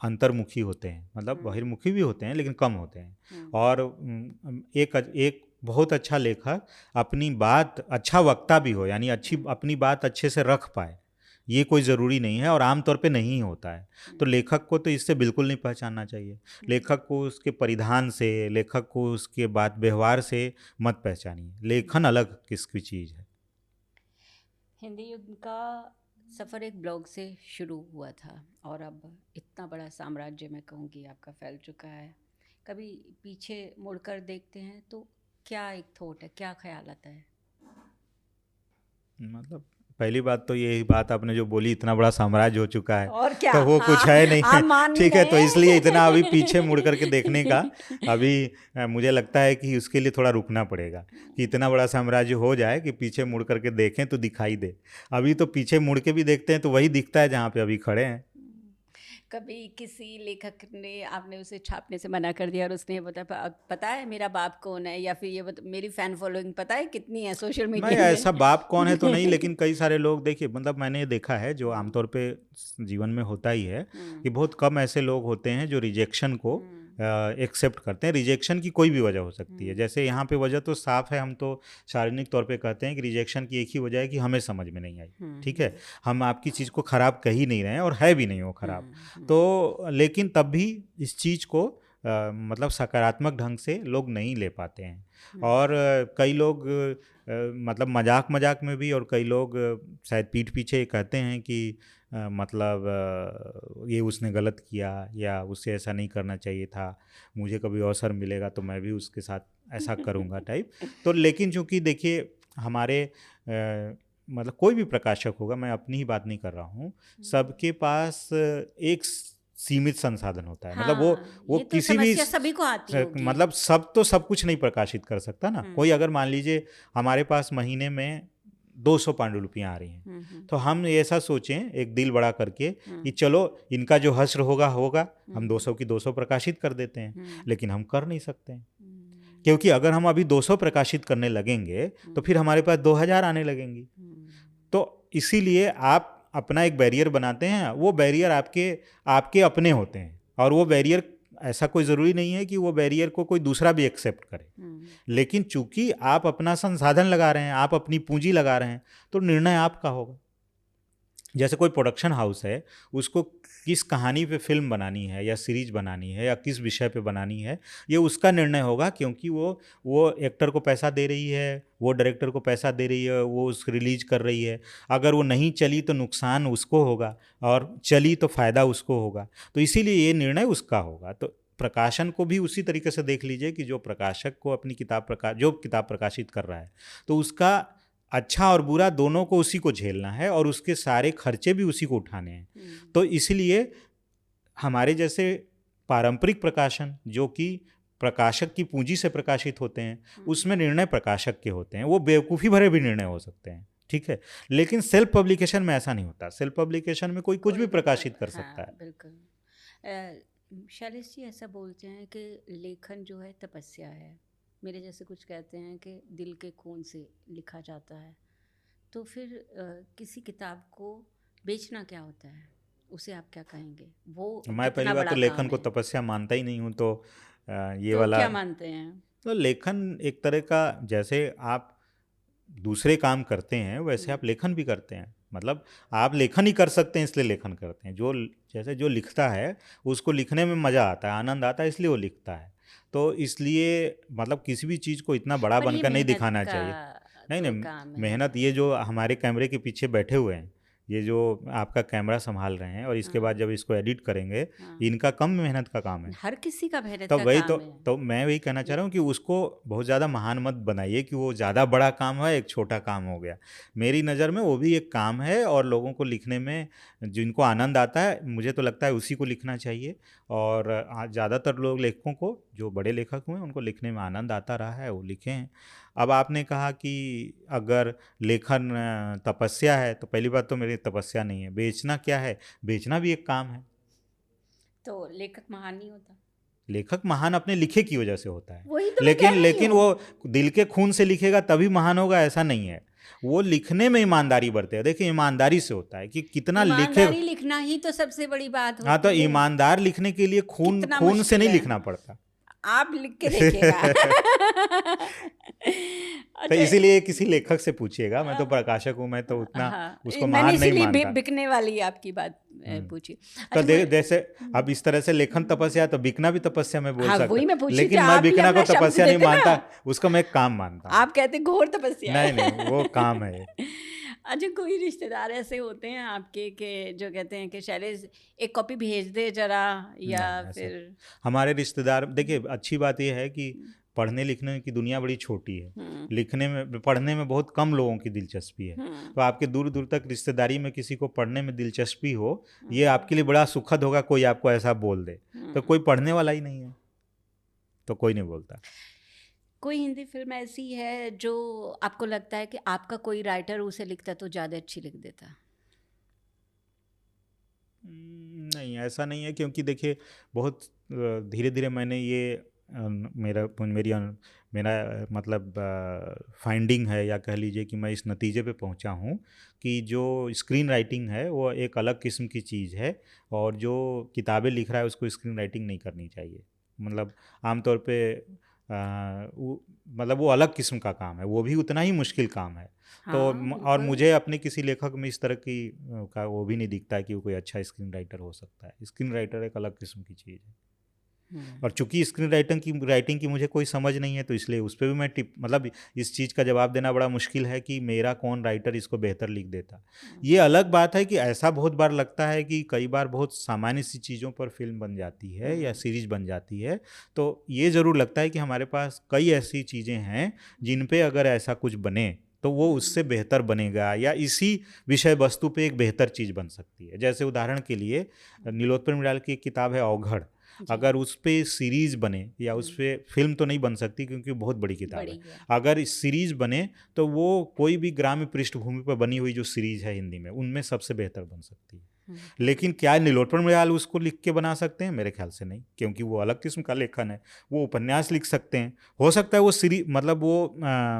अंतर्मुखी होते हैं, मतलब बहिर्मुखी भी होते हैं लेकिन कम होते हैं। और एक बहुत अच्छा लेखक अपनी बात, अच्छा वक्ता भी हो, यानी अपनी बात अच्छे से रख पाए, ये कोई ज़रूरी नहीं है और आमतौर पे नहीं होता है। तो लेखक को तो इससे बिल्कुल नहीं पहचानना चाहिए। लेखक को उसके परिधान से, लेखक को उसके बात व्यवहार से मत पहचानिए। लेखन अलग किसकी चीज़ है। हिंदी युग का सफ़र एक ब्लॉग से शुरू हुआ था और अब इतना बड़ा साम्राज्य, मैं कहूँगी, आपका फैल चुका है। कभी पीछे मुड़कर देखते हैं तो क्या एक थॉट है, क्या ख्याल आता है? मतलब पहली बात तो यही बात आपने जो बोली, इतना बड़ा साम्राज्य हो चुका है, और क्या, तो वो कुछ है नहीं है, ठीक है, तो इसलिए इतना अभी पीछे मुड़ करके देखने का अभी मुझे लगता है कि उसके लिए थोड़ा रुकना पड़ेगा कि इतना बड़ा साम्राज्य हो जाए कि पीछे मुड़ करके देखें तो दिखाई दे। अभी तो पीछे मुड़ के भी देखते हैं तो वही दिखता है जहाँ पे अभी खड़े हैं। कभी किसी लेखक ने, आपने उसे छापने से मना कर दिया और उसने पता है मेरा बाप कौन है, या फिर ये मेरी फ़ैन फॉलोइंग पता है कितनी है सोशल मीडिया नहीं, में? ऐसा बाप कौन है तो नहीं, लेकिन कई सारे लोग, देखिए मतलब मैंने ये देखा है, जो आमतौर पे जीवन में होता ही है कि बहुत कम ऐसे लोग होते हैं जो रिजेक्शन को एक्सेप्ट करते हैं। रिजेक्शन की कोई भी वजह हो सकती है, जैसे यहाँ पे वजह तो साफ है, हम तो सार्वजनिक तौर पे कहते हैं कि रिजेक्शन की एक ही वजह है कि हमें समझ में नहीं आई, ठीक है, हम आपकी चीज़ को ख़राब कह ही नहीं रहे हैं और है भी नहीं वो ख़राब। तो लेकिन तब भी इस चीज़ को मतलब सकारात्मक ढंग से लोग नहीं ले पाते हैं। और कई लोग मतलब मजाक में भी, और कई लोग शायद पीठ पीछे कहते हैं कि मतलब ये उसने गलत किया, या उससे ऐसा नहीं करना चाहिए था, मुझे कभी अवसर मिलेगा तो मैं भी उसके साथ ऐसा करूँगा टाइप। तो लेकिन चूँकि देखिए हमारे मतलब कोई भी प्रकाशक होगा, मैं अपनी ही बात नहीं कर रहा हूँ, सबके पास एक सीमित संसाधन होता है। हाँ, मतलब वो तो किसी भी सभी को आती होगी। मतलब सब कुछ नहीं प्रकाशित कर सकता ना। कोई अगर मान लीजिए हमारे पास महीने में 200 पांडुलिपियाँ आ रही हैं, तो हम ऐसा सोचें एक दिल बड़ा करके कि चलो इनका जो हश्र होगा हम 200 की 200 प्रकाशित कर देते हैं, लेकिन हम कर नहीं सकते हैं, क्योंकि अगर हम अभी 200 प्रकाशित करने लगेंगे तो फिर हमारे पास 2000 आने लगेंगी। तो इसीलिए आप अपना एक बैरियर बनाते हैं, वो बैरियर आपके अपने होते हैं, और वो बैरियर ऐसा कोई ज़रूरी नहीं है कि वो बैरियर को कोई दूसरा भी एक्सेप्ट करे, लेकिन चूंकि आप अपना संसाधन लगा रहे हैं, आप अपनी पूंजी लगा रहे हैं, तो निर्णय आपका होगा। जैसे कोई प्रोडक्शन हाउस है, उसको किस कहानी पे फिल्म बनानी है या सीरीज बनानी है या किस विषय पे बनानी है, ये उसका निर्णय होगा, क्योंकि वो एक्टर को पैसा दे रही है, वो डायरेक्टर को पैसा दे रही है, वो उस रिलीज कर रही है। अगर वो नहीं चली तो नुकसान उसको होगा, और चली तो फ़ायदा उसको होगा। तो इसीलिए ये निर्णय उसका होगा। तो प्रकाशन को भी उसी तरीके से देख लीजिए कि जो प्रकाशक को अपनी जो किताब प्रकाशित कर रहा है, तो उसका अच्छा और बुरा दोनों को उसी को झेलना है, और उसके सारे खर्चे भी उसी को उठाने हैं। तो इसलिए हमारे जैसे पारंपरिक प्रकाशन जो कि प्रकाशक की पूंजी से प्रकाशित होते हैं, उसमें निर्णय प्रकाशक के होते हैं, वो बेवकूफ़ी भरे भी निर्णय हो सकते हैं, ठीक है। लेकिन सेल्फ पब्लिकेशन में ऐसा नहीं होता। सेल्फ पब्लिकेशन में कोई कुछ भी प्रकाशित कर सकता है। बिल्कुल। शैलेश जी ऐसा बोलते हैं कि लेखन जो है तपस्या है। मेरे जैसे कुछ कहते हैं कि दिल के खून से लिखा जाता है। तो फिर किसी किताब को बेचना क्या होता है, उसे आप क्या कहेंगे? वो मैं पहली बात तो लेखन को तपस्या मानता ही नहीं हूँ। तो ये तो वाला क्या मानते हैं? तो लेखन एक तरह का, जैसे आप दूसरे काम करते हैं वैसे आप लेखन भी करते हैं। मतलब आप लेखन ही कर सकते हैं, इसलिए लेखन करते हैं। जैसे जो लिखता है उसको लिखने में मज़ा आता है, आनंद आता है, इसलिए वो लिखता है। तो इसलिए मतलब किसी भी चीज़ को इतना बड़ा बनकर नहीं दिखाना चाहिए। नहीं, मेहनत, ये जो हमारे कैमरे के पीछे बैठे हुए हैं, ये जो आपका कैमरा संभाल रहे हैं और इसके बाद जब इसको एडिट करेंगे, इनका कम मेहनत का काम है। हर किसी का मेहनत तो का वही काम है। तो मैं वही कहना चाह रहा हूँ कि उसको बहुत ज़्यादा महान मत बनाइए कि वो ज़्यादा बड़ा काम है, एक छोटा काम हो गया। मेरी नज़र में वो भी एक काम है, और लोगों को लिखने में जिनको आनंद आता है, मुझे तो लगता है उसी को लिखना चाहिए। और ज़्यादातर लोग, लेखकों को, जो बड़े लेखक हुए उनको लिखने में आनंद आता रहा है, वो लिखे हैं। अब आपने कहा कि अगर लेखन तपस्या है, तो पहली बात तो मेरी तपस्या नहीं है। बेचना क्या है? बेचना भी एक काम है। तो लेखक महान नहीं होता? लेखक महान अपने लिखे की वजह से होता है। वही तो लेकिन वो दिल के खून से लिखेगा तभी महान होगा, ऐसा नहीं है। वो लिखने में ईमानदारी बरते हैं। देखिए, ईमानदारी से होता है कि कितना लिखे। ईमानदारी लिखना ही तो सबसे बड़ी बात होती है। हाँ, तो ईमानदार लिखने के लिए खून से नहीं लिखना पड़ता। आप लिख के देखिएगा। तो इसीलिए किसी लेखक से पूछिएगा। मैं तो प्रकाशक हूँ, मैं तो उतना उसको महान नहीं मानता। बिकने वाली आपकी बात पूछी। तो जैसे अब इस तरह से लेखन तपस्या, तो बिकना भी तपस्या में बोल सकता हूँ। लेकिन तो मैं बिकना को तपस्या नहीं मानता, उसको मैं एक काम मानता हूँ। आप कहते घोर तपस्या। नहीं, वो काम है। अच्छा, कोई रिश्तेदार ऐसे होते हैं आपके के जो कहते हैं कि शैलेश एक कॉपी भेज दे जरा, या फिर? हमारे रिश्तेदार, देखिए अच्छी बात यह है कि पढ़ने लिखने की दुनिया बड़ी छोटी है। लिखने में, पढ़ने में बहुत कम लोगों की दिलचस्पी है। तो आपके दूर दूर तक रिश्तेदारी में किसी को पढ़ने में दिलचस्पी हो, ये आपके लिए बड़ा सुखद होगा। कोई आपको ऐसा बोल दे, तो कोई पढ़ने वाला ही नहीं है तो कोई नहीं बोलता। कोई हिंदी फिल्म ऐसी है जो आपको लगता है कि आपका कोई राइटर उसे लिखता तो ज़्यादा अच्छी लिख देता? नहीं, ऐसा नहीं है। क्योंकि देखिए, बहुत धीरे धीरे मैंने ये मेरा मतलब फाइंडिंग है, या कह लीजिए कि मैं इस नतीजे पे पहुंचा हूं कि जो स्क्रीन राइटिंग है वो एक अलग किस्म की चीज़ है, और जो किताबें लिख रहा है उसको स्क्रीन राइटिंग नहीं करनी चाहिए। मतलब आमतौर पे वो अलग किस्म का काम है, वो भी उतना ही मुश्किल काम है। तो और मुझे अपने किसी लेखक में इस तरह की का वो भी नहीं दिखता है कि वो कोई अच्छा स्क्रीन राइटर हो सकता है। स्क्रीन राइटर एक अलग किस्म की चीज़ है। और चूंकि स्क्रीन राइटिंग की मुझे कोई समझ नहीं है, तो इसलिए उस पर भी मैं मतलब इस चीज़ का जवाब देना बड़ा मुश्किल है कि मेरा कौन राइटर इसको बेहतर लिख देता। ये अलग बात है कि ऐसा बहुत बार लगता है कि कई बार बहुत सामान्य सी चीज़ों पर फिल्म बन जाती है या सीरीज बन जाती है, तो ये ज़रूर लगता है कि हमारे पास कई ऐसी चीज़ें हैं जिन पे अगर ऐसा कुछ बने तो वो उससे बेहतर बनेगा, या इसी विषय वस्तु पे एक बेहतर चीज़ बन सकती है। जैसे उदाहरण के लिए नीलोत्पल मृणाल की एक किताब है अवघड़। अगर उस पर सीरीज बने, या उस पर फिल्म तो नहीं बन सकती क्योंकि बहुत बड़ी किताब है। अगर सीरीज बने तो वो कोई भी ग्राम्य पृष्ठभूमि पर बनी हुई जो सीरीज है हिंदी में, उनमें सबसे बेहतर बन सकती है। लेकिन क्या नीलोत्पल मृणाल उसको लिख के बना सकते हैं? मेरे ख्याल से नहीं, क्योंकि वो अलग किस्म का लेखन है। वो उपन्यास लिख सकते हैं, हो सकता है वो सीरीज मतलब वो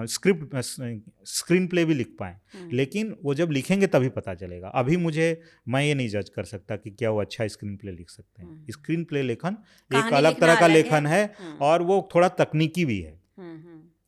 स्क्रीन प्ले भी लिख पाएँ, लेकिन वो जब लिखेंगे तभी पता चलेगा। अभी मैं ये नहीं जज कर सकता कि क्या वो अच्छा स्क्रीन प्ले लिख सकते हैं। स्क्रीन प्ले लेखन एक अलग तरह का लेखन है, और वो थोड़ा तकनीकी भी है।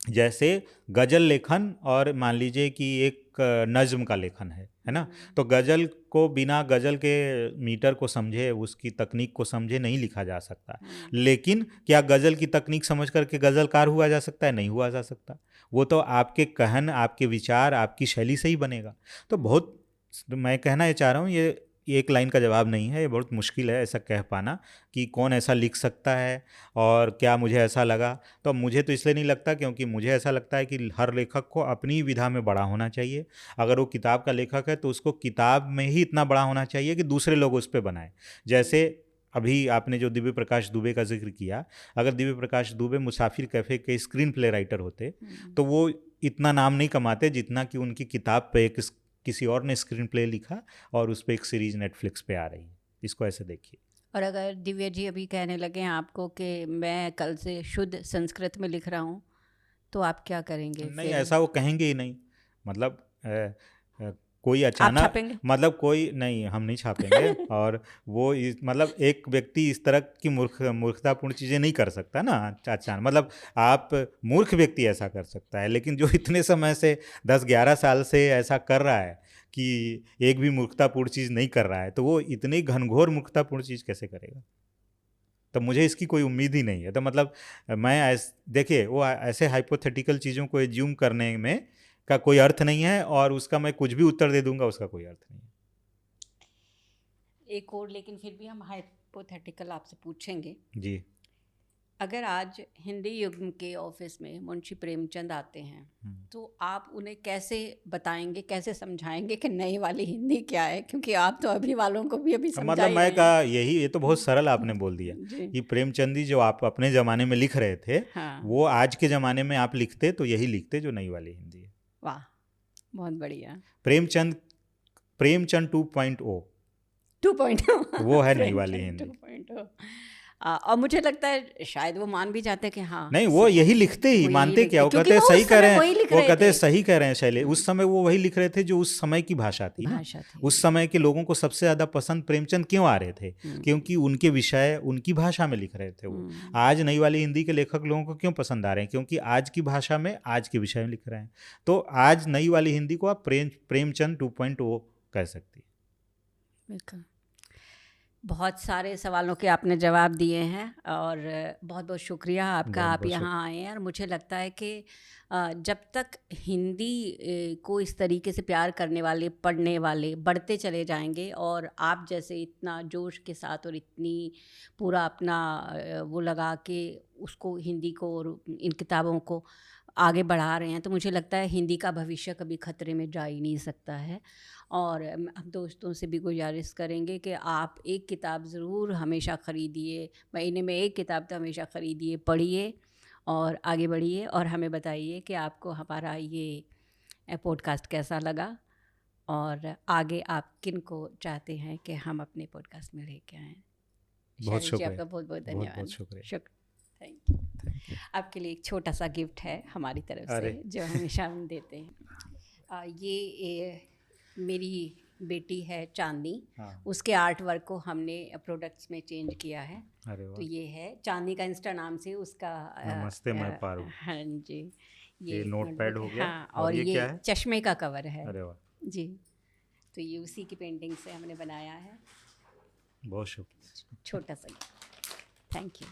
जैसे गज़ल लेखन और मान लीजिए कि एक नज़्म का लेखन है ना। तो गज़ल को बिना गज़ल के मीटर को समझे, उसकी तकनीक को समझे नहीं लिखा जा सकता। लेकिन क्या गज़ल की तकनीक समझ करके गज़लकार हुआ जा सकता है? नहीं हुआ जा सकता। वो तो आपके कहन, आपके विचार, आपकी शैली से ही बनेगा। तो बहुत, मैं कहना ये चाह रहा हूँ, ये एक लाइन का जवाब नहीं है, ये बहुत मुश्किल है ऐसा कह पाना कि कौन ऐसा लिख सकता है और क्या मुझे ऐसा लगा। तो मुझे तो इसलिए नहीं लगता क्योंकि मुझे ऐसा लगता है कि हर लेखक को अपनी विधा में बड़ा होना चाहिए। अगर वो किताब का लेखक है तो उसको किताब में ही इतना बड़ा होना चाहिए कि दूसरे लोग उस पर बनाएं। जैसे अभी आपने जो दिव्य प्रकाश दुबे का जिक्र किया, अगर दिव्य प्रकाश दुबे मुसाफिर कैफ़े के स्क्रीन प्ले राइटर होते तो वो इतना नाम नहीं कमाते जितना कि उनकी किताब पे एक किसी और ने स्क्रीन प्ले लिखा और उस पर एक सीरीज नेटफ्लिक्स पे आ रही है। इसको ऐसे देखिए। और अगर दिव्या जी अभी कहने लगे हैं आपको कि मैं कल से शुद्ध संस्कृत में लिख रहा हूँ, तो आप क्या करेंगे? नहीं, ऐसा वो कहेंगे ही नहीं। मतलब कोई अचानक, छापेंगे? मतलब कोई नहीं, हम नहीं छापेंगे। और वो मतलब एक व्यक्ति इस तरह की मूर्खतापूर्ण चीज़ें नहीं कर सकता ना अचानक। मतलब आप मूर्ख व्यक्ति ऐसा कर सकता है, लेकिन जो इतने समय से 10-11 साल से ऐसा कर रहा है कि एक भी मूर्खतापूर्ण चीज़ नहीं कर रहा है, तो वो इतनी घनघोर मूर्खतापूर्ण चीज़ कैसे करेगा? तो मुझे इसकी कोई उम्मीद ही नहीं है। तो मतलब मैं देखिए, वो ऐसे हाइपोथेटिकल चीज़ों को एज्यूम करने में का कोई अर्थ नहीं है, और उसका मैं कुछ भी उत्तर दे दूंगा उसका कोई अर्थ नहीं है। एक और, लेकिन फिर भी हम हाइपोथेटिकल आपसे पूछेंगे जी। अगर आज हिंदी युग्म के ऑफिस में मुंशी प्रेमचंद आते हैं तो आप उन्हें कैसे बताएंगे, कैसे समझाएंगे कि नई वाली हिंदी क्या है? क्योंकि आप तो अभी वालों को भी अभी समझा मतलब मैं कहा यही, ये तो बहुत सरल आपने बोल दिया कि प्रेमचंद जी जो आप अपने ज़माने में लिख रहे थे, हाँ। वो आज के ज़माने में आप लिखते तो यही लिखते जो नई वाली हिंदी है। वाह, बहुत बढ़िया। प्रेमचंद 2.0 वो है नई वाली हिंदी। 2.0। और मुझे लगता है शायद वो मान भी जाते कि हाँ, नहीं, वो यही लिखते ही मानते क्या, वो कहते सही कह रहे हैं, वो कहते सही कह रहे हैं शैली। उस समय वो वही लिख रहे थे जो उस समय की भाषा थी ना। उस समय के लोगों को सबसे ज़्यादा पसंद प्रेमचंद क्यों आ रहे थे? क्योंकि उनके विषय उनकी भाषा में लिख रहे थे वो। आज नई वाली हिंदी के लेखक लोगों को क्यों पसंद आ रहे हैं? क्योंकि आज की भाषा में आज के विषय में लिख रहे हैं। तो आज नई वाली हिंदी को आप प्रेमचंद 2.0 कह सकती है। बिल्कुल। बहुत सारे सवालों के आपने जवाब दिए हैं और बहुत बहुत शुक्रिया आपका, आप यहाँ आए हैं। और मुझे लगता है कि जब तक हिंदी को इस तरीके से प्यार करने वाले, पढ़ने वाले बढ़ते चले जाएंगे और आप जैसे इतना जोश के साथ और इतनी पूरा अपना वो लगा के उसको, हिंदी को और इन किताबों को आगे बढ़ा रहे हैं, तो मुझे लगता है हिंदी का भविष्य कभी खतरे में जा ही नहीं सकता है। और हम दोस्तों से भी गुजारिश करेंगे कि आप एक किताब ज़रूर हमेशा ख़रीदिए, महीने में एक किताब तो हमेशा ख़रीदिए, पढ़िए और आगे बढ़िए और हमें बताइए कि आपको हमारा ये पॉडकास्ट कैसा लगा और आगे आप किन को चाहते हैं कि हम अपने पॉडकास्ट में लेके आएँ। बहुत शुक्रिया, आपका बहुत बहुत धन्यवाद। बहुत शुक्रिया, थैंक यू। आपके लिए एक छोटा सा गिफ्ट है हमारी तरफ से जो हमेशा हम देते हैं। ये मेरी बेटी है चांदनी, उसके आर्ट वर्क को हमने प्रोडक्ट्स में चेंज किया है। तो ये है चांदनी का इंस्टा नाम से उसका नमस्ते मैं पारू। हाँ जी, ये नोटपैड हो गया। हाँ, और ये क्या है? चश्मे का कवर है। अरे वाह जी, तो ये उसी की पेंटिंग से हमने बनाया है। बहुत शुक्रिया। छोटा सा, थैंक यू।